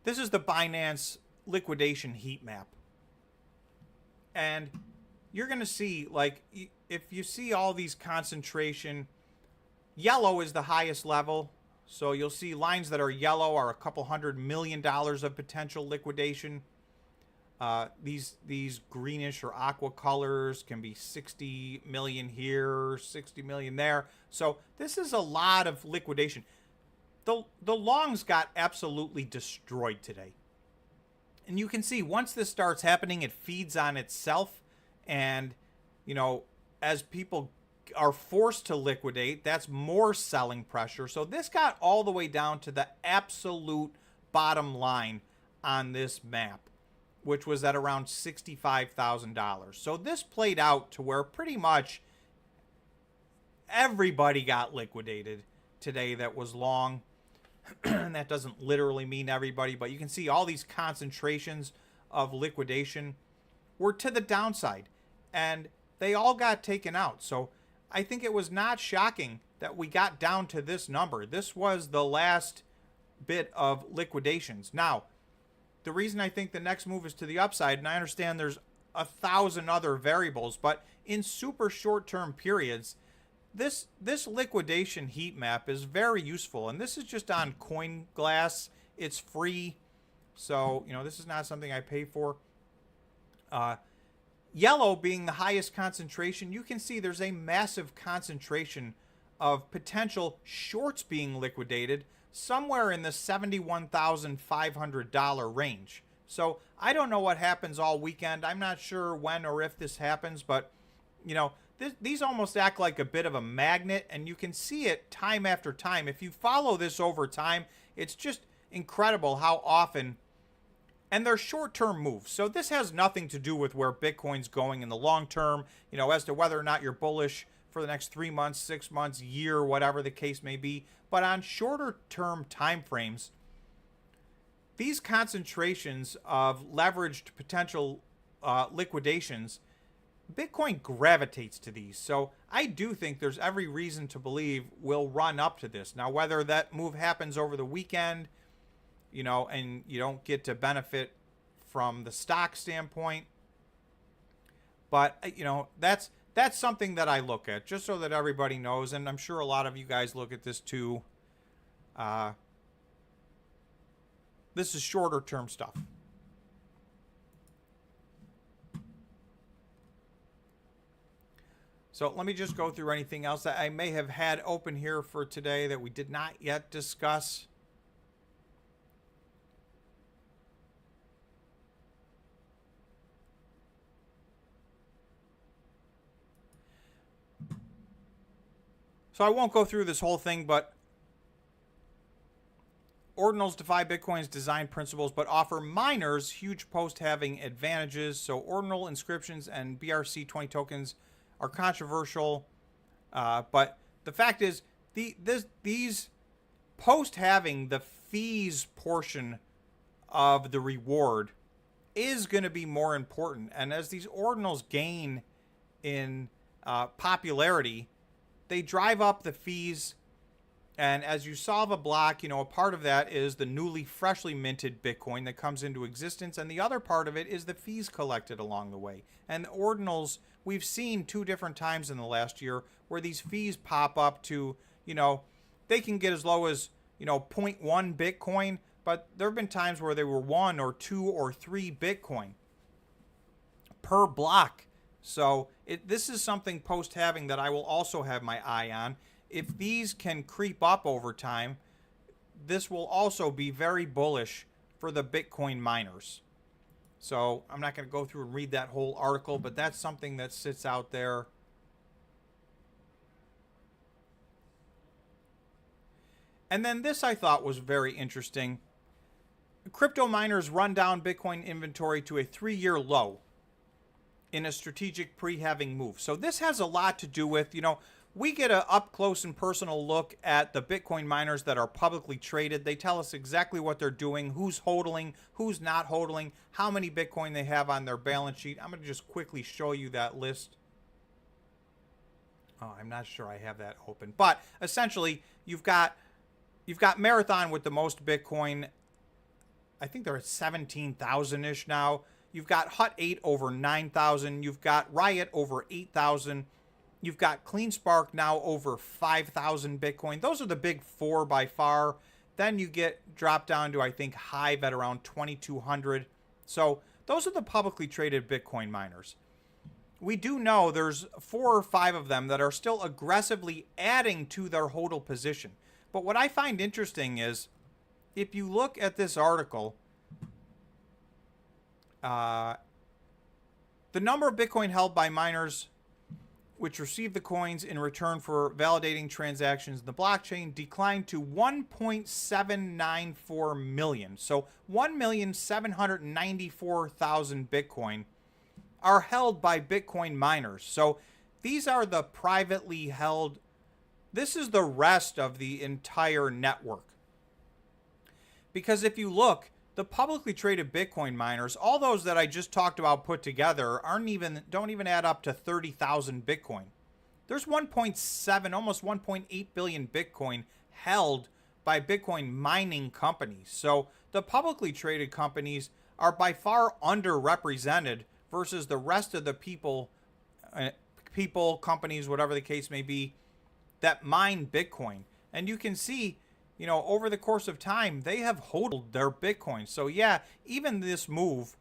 this is the Binance liquidation heat map. And you're going to see, like, if you see all these concentration, yellow is the highest level. So you'll see lines that are yellow are a couple $100 million of potential liquidation. These greenish or aqua colors can be 60 million here, 60 million there. So this is a lot of liquidation. The longs got absolutely destroyed today. And you can see once this starts happening, it feeds on itself. And, as people are forced to liquidate, that's more selling pressure. So this got all the way down to the absolute bottom line on this map, which was at around $65,000. So this played out to where pretty much everybody got liquidated today that was long. And that doesn't literally mean everybody, but you can see all these concentrations of liquidation were to the downside, and they all got taken out. So I think it was not shocking that we got down to this number. This was the last bit of liquidations. Now, the reason I think the next move is to the upside, and I understand there's 1,000 other variables, but in super short-term periods, this liquidation heat map is very useful. And this is just on CoinGlass. It's free. So, this is not something I pay for. Yellow being the highest concentration, you can see there's a massive concentration of potential shorts being liquidated somewhere in the $71,500 range. So I don't know what happens all weekend. I'm not sure when or if this happens, but these almost act like a bit of a magnet, and you can see it time after time. If you follow this over time, it's just incredible how often, and they're short-term moves. So this has nothing to do with where Bitcoin's going in the long term, as to whether or not you're bullish for the next 3 months, 6 months, year, whatever the case may be. But on shorter-term time frames, these concentrations of leveraged potential liquidations, Bitcoin gravitates to these. So I do think there's every reason to believe we'll run up to this. Now, whether that move happens over the weekend, and you don't get to benefit from the stock standpoint, but, that's something that I look at, just so that everybody knows, and I'm sure a lot of you guys look at this too. This is shorter term stuff. So let me just go through anything else that I may have had open here for today that we did not yet discuss. So I won't go through this whole thing, but ordinals defy Bitcoin's design principles, but offer miners huge post-halving advantages. So ordinal inscriptions and BRC20 tokens are controversial, but the fact is, these post-halving, the fees portion of the reward is going to be more important. And as these ordinals gain in popularity, they drive up the fees. And as you solve a block, a part of that is the newly, freshly minted Bitcoin that comes into existence. And the other part of it is the fees collected along the way. And the ordinals, we've seen 2 different times in the last year where these fees pop up to, they can get as low as, 0.1 Bitcoin. But there have been times where they were 1 or 2 or 3 Bitcoin per block. So this is something post-halving that I will also have my eye on. If these can creep up over time, this will also be very bullish for the Bitcoin miners. So I'm not going to go through and read that whole article, but that's something that sits out there. And then this I thought was very interesting. Crypto miners run down Bitcoin inventory to a 3-year low in a strategic pre-halving move. So this has a lot to do with, we get an up close and personal look at the Bitcoin miners that are publicly traded. They tell us exactly what they're doing, who's hodling, who's not hodling, how many Bitcoin they have on their balance sheet. I'm going to just quickly show you that list. Oh, I'm not sure I have that open. But essentially, you've got Marathon with the most Bitcoin. I think they're at 17,000-ish now. You've got Hut 8 over 9,000. You've got Riot over 8,000. You've got Cleanspark now over 5,000 Bitcoin. Those are the big 4 by far. Then you drop down to, I think, Hive at around 2,200. So those are the publicly traded Bitcoin miners. We do know there's 4 or 5 of them that are still aggressively adding to their hodl position. But what I find interesting is, if you look at this article, the number of Bitcoin held by miners which receive the coins in return for validating transactions in the blockchain declined to 1.794 million. So 1,794,000 Bitcoin are held by Bitcoin miners. So these are the privately held. This is the rest of the entire network. Because if you look, the publicly traded Bitcoin miners, all those that I just talked about put together, don't even add up to 30,000 Bitcoin. There's 1.7, almost 1.8 billion Bitcoin held by Bitcoin mining companies. So the publicly traded companies are by far underrepresented versus the rest of the people, companies, whatever the case may be, that mine Bitcoin. And you can see, over the course of time, they have hodled their Bitcoin. So yeah, even this move,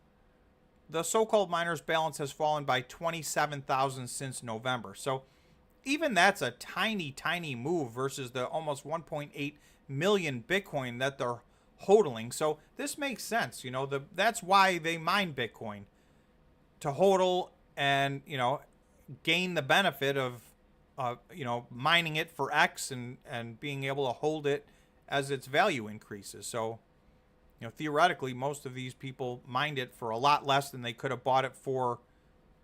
the so-called miners balance has fallen by 27,000 since November. So even that's a tiny, tiny move versus the almost 1.8 million Bitcoin that they're hodling. So this makes sense. That's why they mine Bitcoin, to hodl and, gain the benefit of, mining it for X and being able to hold it as its value increases. So, theoretically, most of these people mined it for a lot less than they could have bought it for,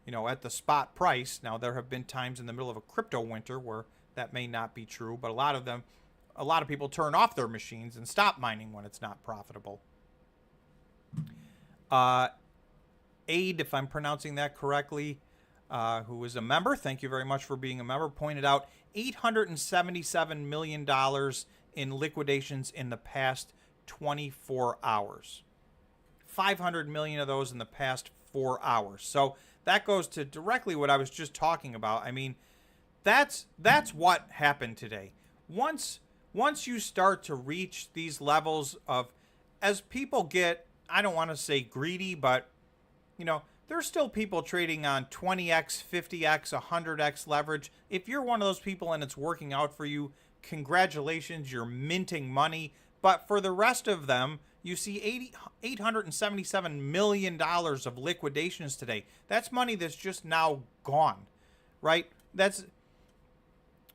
at the spot price. Now, there have been times in the middle of a crypto winter where that may not be true, but a lot of people turn off their machines and stop mining when it's not profitable. Aid, if I'm pronouncing that correctly, who is a member, thank you very much for being a member, pointed out $877 million in liquidations in the past 24 hours. 500 million of those in the past 4 hours. So that goes to directly what I was just talking about. I mean, that's what happened today. Once you start to reach these levels of, as people get, I don't want to say greedy, but, there's still people trading on 20x, 50x, 100x leverage. If you're one of those people and it's working out for you, congratulations, you're minting money. But for the rest of them, you see $877 million of liquidations today. That's money that's just now gone, right? That's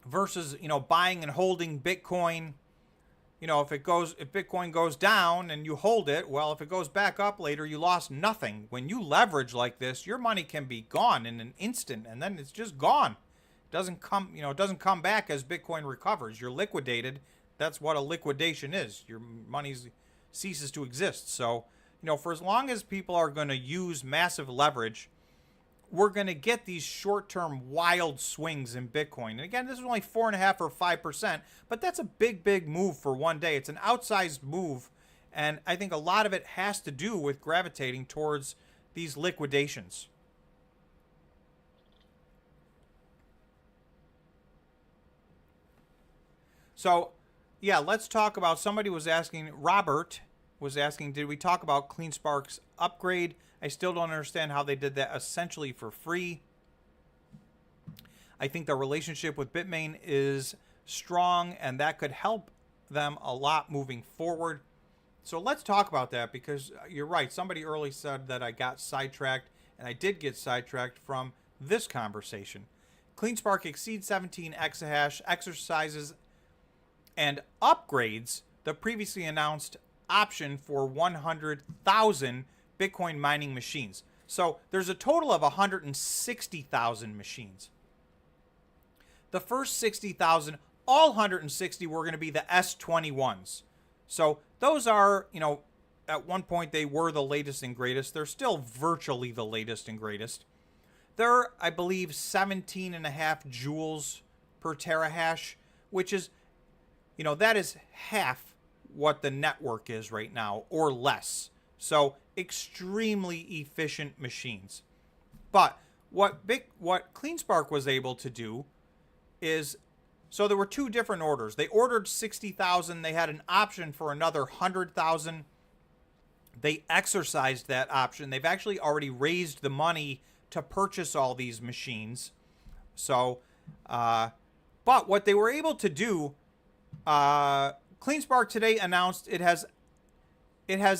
versus, buying and holding Bitcoin. If Bitcoin goes down and you hold it, well, if it goes back up later, you lost nothing. When you leverage like this, your money can be gone in an instant, and then it's just gone. It doesn't come back as Bitcoin recovers. You're liquidated. That's what a liquidation is. Your money ceases to exist. So, for as long as people are going to use massive leverage, we're going to get these short-term wild swings in Bitcoin. And again, this is only 4.5 or 5%, but that's a big, big move for one day. It's an outsized move, and I think a lot of it has to do with gravitating towards these liquidations. So, yeah, let's talk about, somebody was asking, Robert was asking, did we talk about Cleanspark's upgrade? I still don't understand how they did that essentially for free. I think the relationship with Bitmain is strong, and that could help them a lot moving forward. So let's talk about that, because you're right. Somebody early said that I got sidetracked, and I did get sidetracked from this conversation. Cleanspark exceeds 17 exahash, exercises and upgrades the previously announced option for 100,000 Bitcoin mining machines. So there's a total of 160,000 machines. The first 60,000, all 160 were going to be the S21s. So those are, at one point they were the latest and greatest. They're still virtually the latest and greatest. They're, I believe, 17.5 joules per terahash, which is, that is half what the network is right now, or less. So extremely efficient machines. But what Cleanspark was able to do is, so there were two different orders. They ordered 60,000. They had an option for another 100,000. They exercised that option. They've actually already raised the money to purchase all these machines. So, but what they were able to do, Cleanspark today announced it has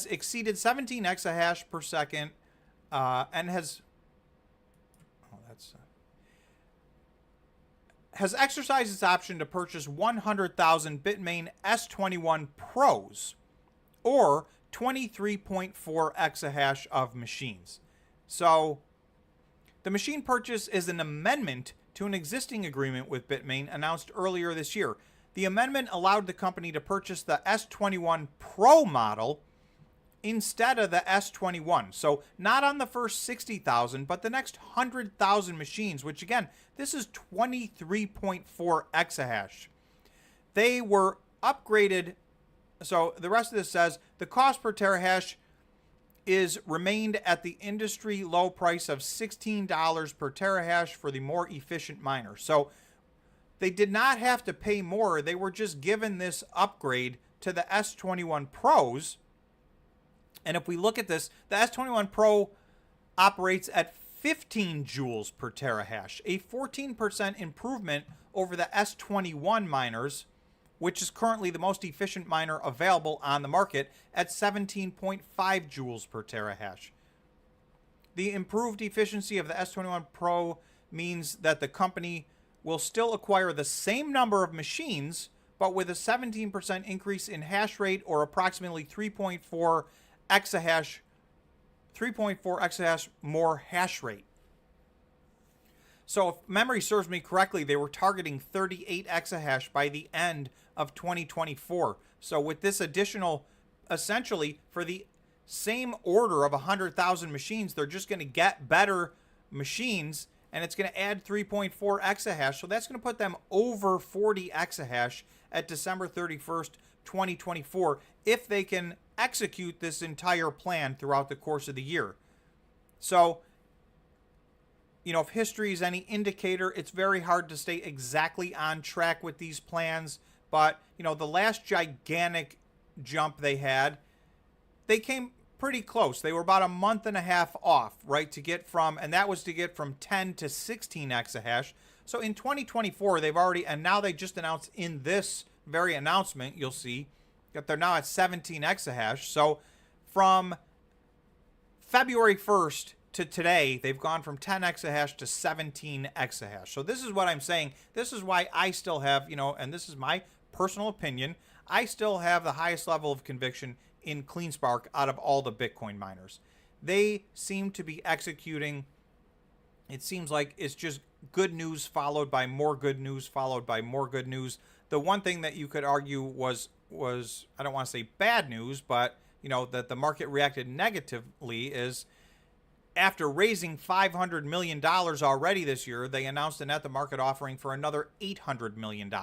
exceeded 17 exahash per second, and has exercised its option to purchase 100,000 Bitmain S21 Pros, or 23.4 exahash of machines. So the machine purchase is an amendment to an existing agreement with Bitmain announced earlier this year. The amendment allowed the company to purchase the S21 Pro model instead of the S21. So not on the first 60,000, but the next 100,000 machines, which again, this is 23.4 exahash. They were upgraded. So the rest of this says the cost per terahash is remained at the industry low price of $16 per terahash for the more efficient miner. So they did not have to pay more. They were just given this upgrade to the S21 Pros. And if we look at this, the S21 Pro operates at 15 joules per terahash, a 14% improvement over the S21 miners, which is currently the most efficient miner available on the market at 17.5 joules per terahash. The improved efficiency of the S21 Pro means that the company will still acquire the same number of machines, but with a 17% increase in hash rate, or approximately 3.4 exahash more hash rate. So if memory serves me correctly, they were targeting 38 exahash by the end of 2024. So with this additional, essentially for the same order of 100,000 machines, they're just going to get better machines, and it's going to add 3.4 exahash. So that's going to put them over 40 exahash at December 31st, 2024, if they can execute this entire plan throughout the course of the year. So, you know, if history is any indicator, it's very hard to stay exactly on track with these plans. But, you know, the last gigantic jump they had, they came pretty close. They were about a month and a half off, right, to get from, and that was to get from 10 to 16 exahash. So in 2024, they've already, and now they just announced in this very announcement, you'll see that they're now at 17 exahash. So from February 1st to today, they've gone from 10 exahash to 17 exahash. So this is what I'm saying. This is why I still have, you know, and this is my personal opinion, I still have the highest level of conviction in Cleanspark out of all the Bitcoin miners. They seem to be executing. It seems like it's just good news followed by more good news followed by more good news. The one thing that you could argue was I don't want to say bad news, but you know, that the market reacted negatively is after raising $500 million already this year, they announced an at-the-market offering for another $800 million.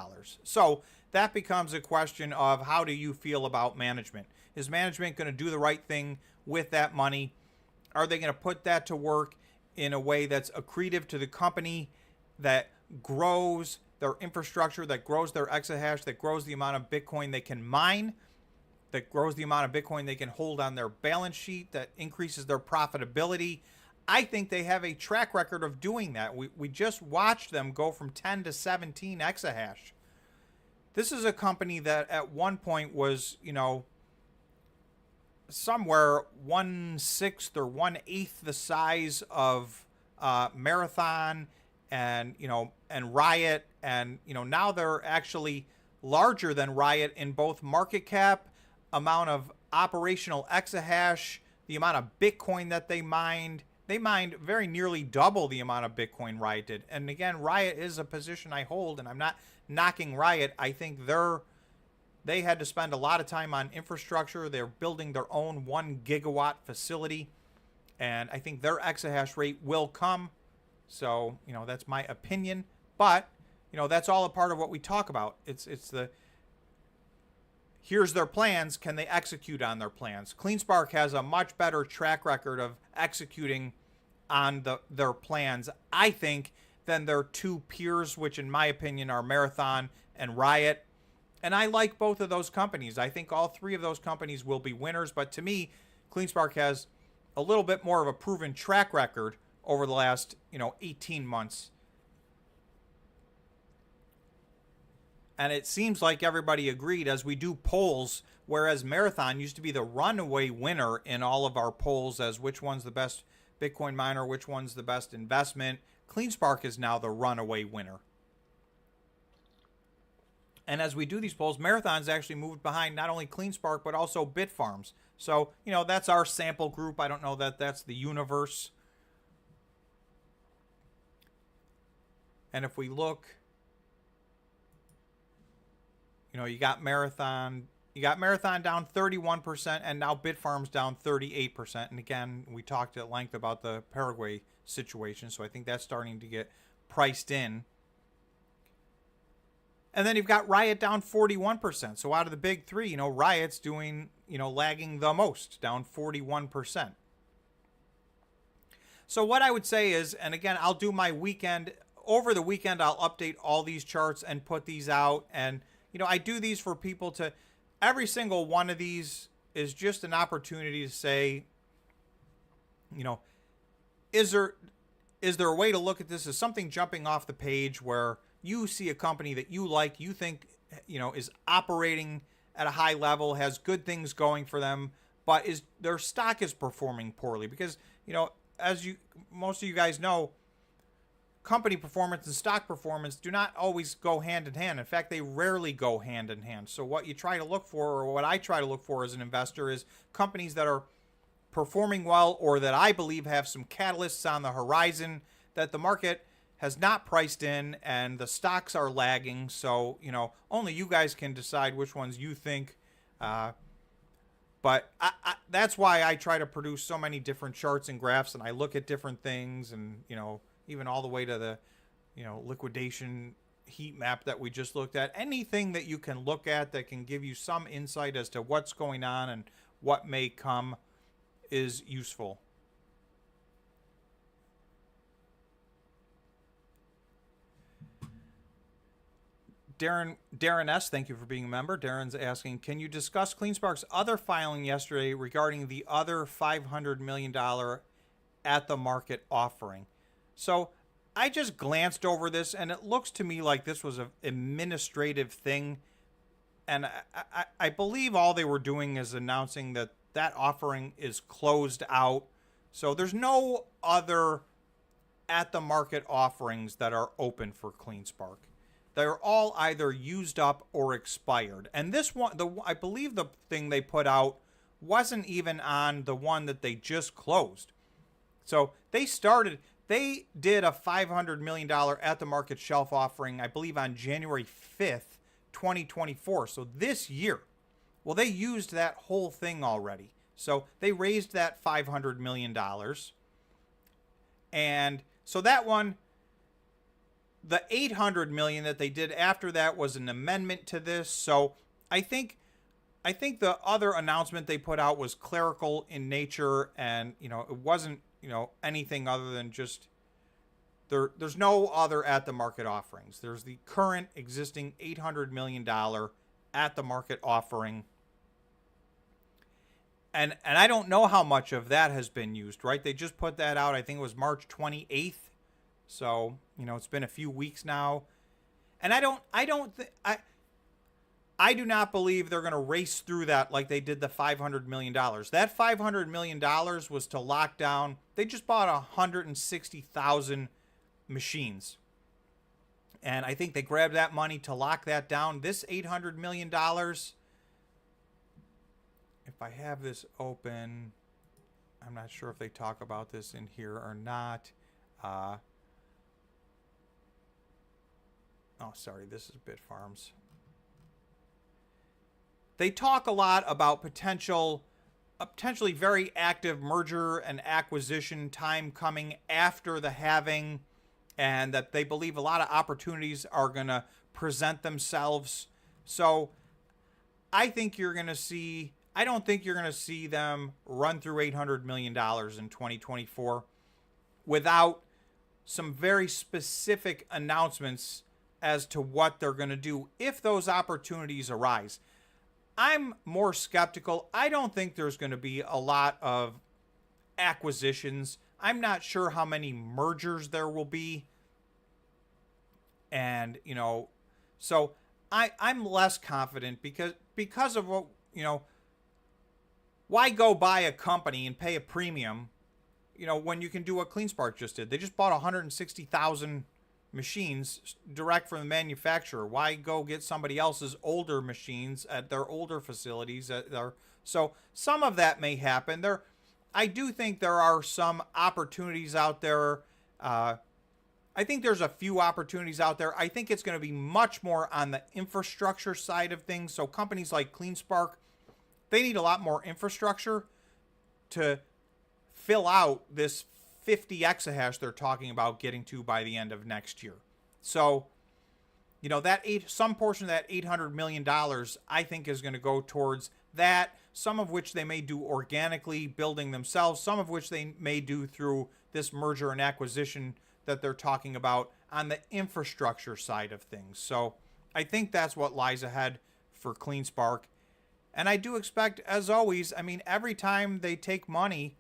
So that becomes a question of how do you feel about management? Is management going to do the right thing with that money? Are they going to put that to work in a way that's accretive to the company, that grows their infrastructure, that grows their exahash, that grows the amount of Bitcoin they can mine, that grows the amount of Bitcoin they can hold on their balance sheet, that increases their profitability? I think they have a track record of doing that. We just watched them go from 10 to 17 exahash. This is a company that at one point was, you know, somewhere 1/6 or 1/8 the size of Marathon and, you know, and Riot, and, you know, now they're actually larger than Riot in both market cap, amount of operational exahash, the amount of Bitcoin that they mined. They mined very nearly double the amount of Bitcoin Riot did. And again, Riot is a position I hold, and I'm not knocking Riot. I think they had to spend a lot of time on infrastructure. They're building their own 1 gigawatt facility, and I think their exahash rate will come. So, you know, that's my opinion, but, you know, that's all a part of what we talk about. It's the, here's their plans. Can they execute on their plans? Cleanspark has a much better track record of executing on their plans, I think, than their two peers, which in my opinion are Marathon and Riot. And I like both of those companies. I think all three of those companies will be winners. But to me, Cleanspark has a little bit more of a proven track record over the last, you know, 18 months. And it seems like everybody agreed as we do polls, whereas Marathon used to be the runaway winner in all of our polls as which one's the best Bitcoin miner, which one's the best investment. Cleanspark is now the runaway winner. And as we do these polls, Marathon's actually moved behind not only Cleanspark, but also Bitfarms. So, you know, that's our sample group. I don't know that that's the universe. And if we look, you know, you got Marathon, You got Marathon down 31%, and now Bitfarms down 38%. And again, we talked at length about the Paraguay situation, so I think that's starting to get priced in. And then you've got Riot down 41%. So out of the big three, Riot's doing, lagging the most, down 41%. So what I would say is, and again, I'll do my weekend. Over the weekend, I'll update all these charts and put these out. And, I do these for people to, every single one of these is just an opportunity to say, is there a way to look at this as something jumping off the page where you see a company that you like, you think, is operating at a high level, has good things going for them, but their stock is performing poorly because, as most of you guys know, company performance and stock performance do not always go hand in hand. In fact, they rarely go hand in hand. So what you try to look for, or what I try to look for as an investor, is companies that are performing well or that I believe have some catalysts on the horizon that the market has not priced in and the stocks are lagging. So, only you guys can decide which ones you think. But that's why I try to produce so many different charts and graphs, and I look at different things, and, even all the way to the, liquidation heat map that we just looked at. Anything that you can look at that can give you some insight as to what's going on and what may come is useful. Darren S., thank you for being a member. Darren's asking, can you discuss CleanSpark's other filing yesterday regarding the other $500 million at the market offering? So I just glanced over this, and it looks to me like this was an administrative thing. And I believe all they were doing is announcing that offering is closed out. So there's no other at-the-market offerings that are open for CleanSpark. They're all either used up or expired. And this one, I believe the thing they put out wasn't even on the one that they just closed. So they did a $500 million at-the-market shelf offering, I believe, on January 5th, 2024. So this year. Well, they used that whole thing already. So they raised that $500 million. And so that one, the $800 million that they did after that was an amendment to this. So I think the other announcement they put out was clerical in nature, and it wasn't anything other than just there's no other at the market offerings. There's the current existing $800 million at the market offering. And I don't know how much of that has been used, right? They just put that out, I think it was March 28th. So, it's been a few weeks now. And I do not believe they're going to race through that like they did the $500 million. That $500 million was to lock down. They just bought 160,000 machines. And I think they grabbed that money to lock that down. This $800 million, if I have this open, I'm not sure if they talk about this in here or not. Oh, sorry, this is Bitfarms. They talk a lot about potentially very active merger and acquisition time coming after the halving, and that they believe a lot of opportunities are going to present themselves. So I don't think you're going to see them run through $800 million in 2024 without some very specific announcements as to what they're going to do if those opportunities arise. I'm more skeptical. I don't think there's going to be a lot of acquisitions. I'm not sure how many mergers there will be. And, so I'm less confident because of what, why go buy a company and pay a premium, when you can do what CleanSpark just did? They just bought 160,000 machines direct from the manufacturer. Why go get somebody else's older machines at their older facilities? So some of that may happen. I do think there are some opportunities out there. I think there's a few opportunities out there. I think it's going to be much more on the infrastructure side of things. So companies like CleanSpark, they need a lot more infrastructure to fill out this 50 exahash they're talking about getting to by the end of next year. So, you know, some portion of that $800 million, I think, is going to go towards that, some of which they may do organically, building themselves, some of which they may do through this merger and acquisition that they're talking about on the infrastructure side of things. So I think that's what lies ahead for CleanSpark. And I do expect, as always, I mean, every time they take money,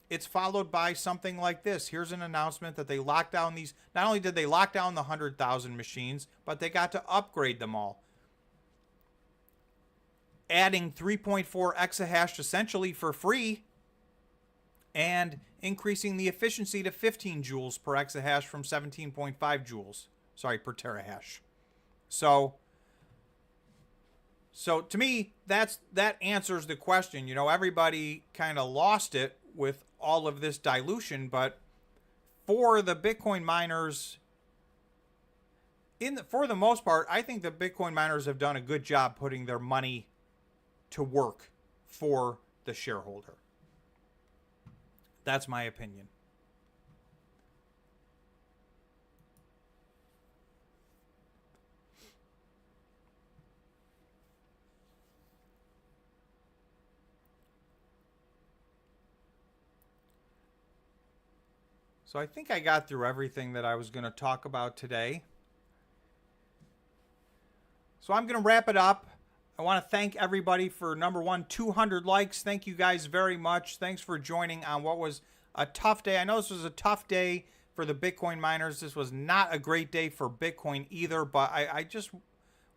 it's followed by something like this. Here's an announcement that they locked down these. Not only did they lock down the 100,000 machines, but they got to upgrade them all, adding 3.4 exahash essentially for free and increasing the efficiency to 15 joules per exahash from 17.5 joules, per terahash. So to me, that answers the question. You know, everybody kind of lost it with all of this dilution, but for the Bitcoin miners, for the most part, I think the Bitcoin miners have done a good job putting their money to work for the shareholder. That's my opinion. So I think I got through everything that I was going to talk about today. So I'm going to wrap it up. I want to thank everybody for, number one, 200 likes. Thank you guys very much. Thanks for joining on what was a tough day. I know this was a tough day for the Bitcoin miners. This was not a great day for Bitcoin either, but I just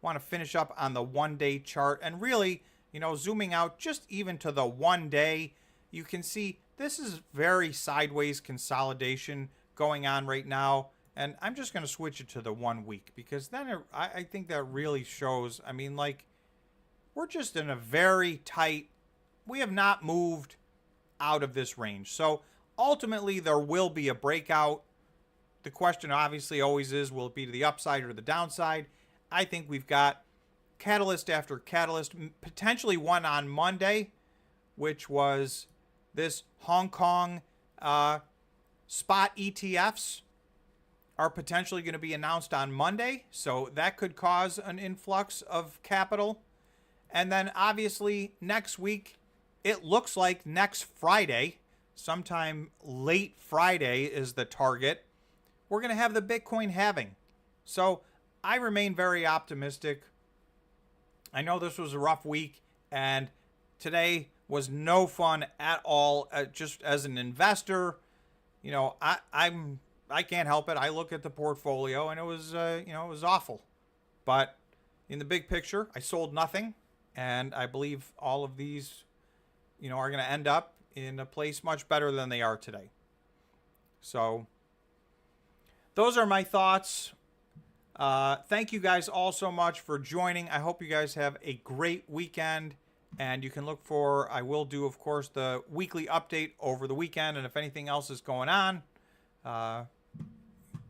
want to finish up on the one-day chart. And really, you know, zooming out just even to the 1 day, you can see this is very sideways consolidation going on right now. And I'm just going to switch it to the 1 week because then I think that really shows, I mean, like, we're just in a very tight, we have not moved out of this range. So ultimately there will be a breakout. The question obviously always is, will it be to the upside or the downside? I think we've got catalyst after catalyst, potentially one on Monday, which was this Hong Kong spot ETFs are potentially going to be announced on Monday. So that could cause an influx of capital. And then obviously next week, it looks like next Friday, sometime late Friday is the target, we're going to have the Bitcoin halving. So I remain very optimistic. I know this was a rough week and today was no fun at all. Just as an investor, you know, I can't help it. I look at the portfolio and it was, it was awful. But in the big picture, I sold nothing. And I believe all of these, are going to end up in a place much better than they are today. So those are my thoughts. Thank you guys all so much for joining. I hope you guys have a great weekend. And you can look for, I will do, of course, the weekly update over the weekend. And if anything else is going on,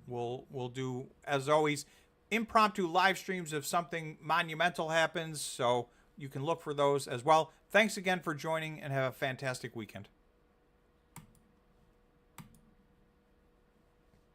we'll do, as always, impromptu live streams if something monumental happens. So you can look for those as well. Thanks again for joining and have a fantastic weekend.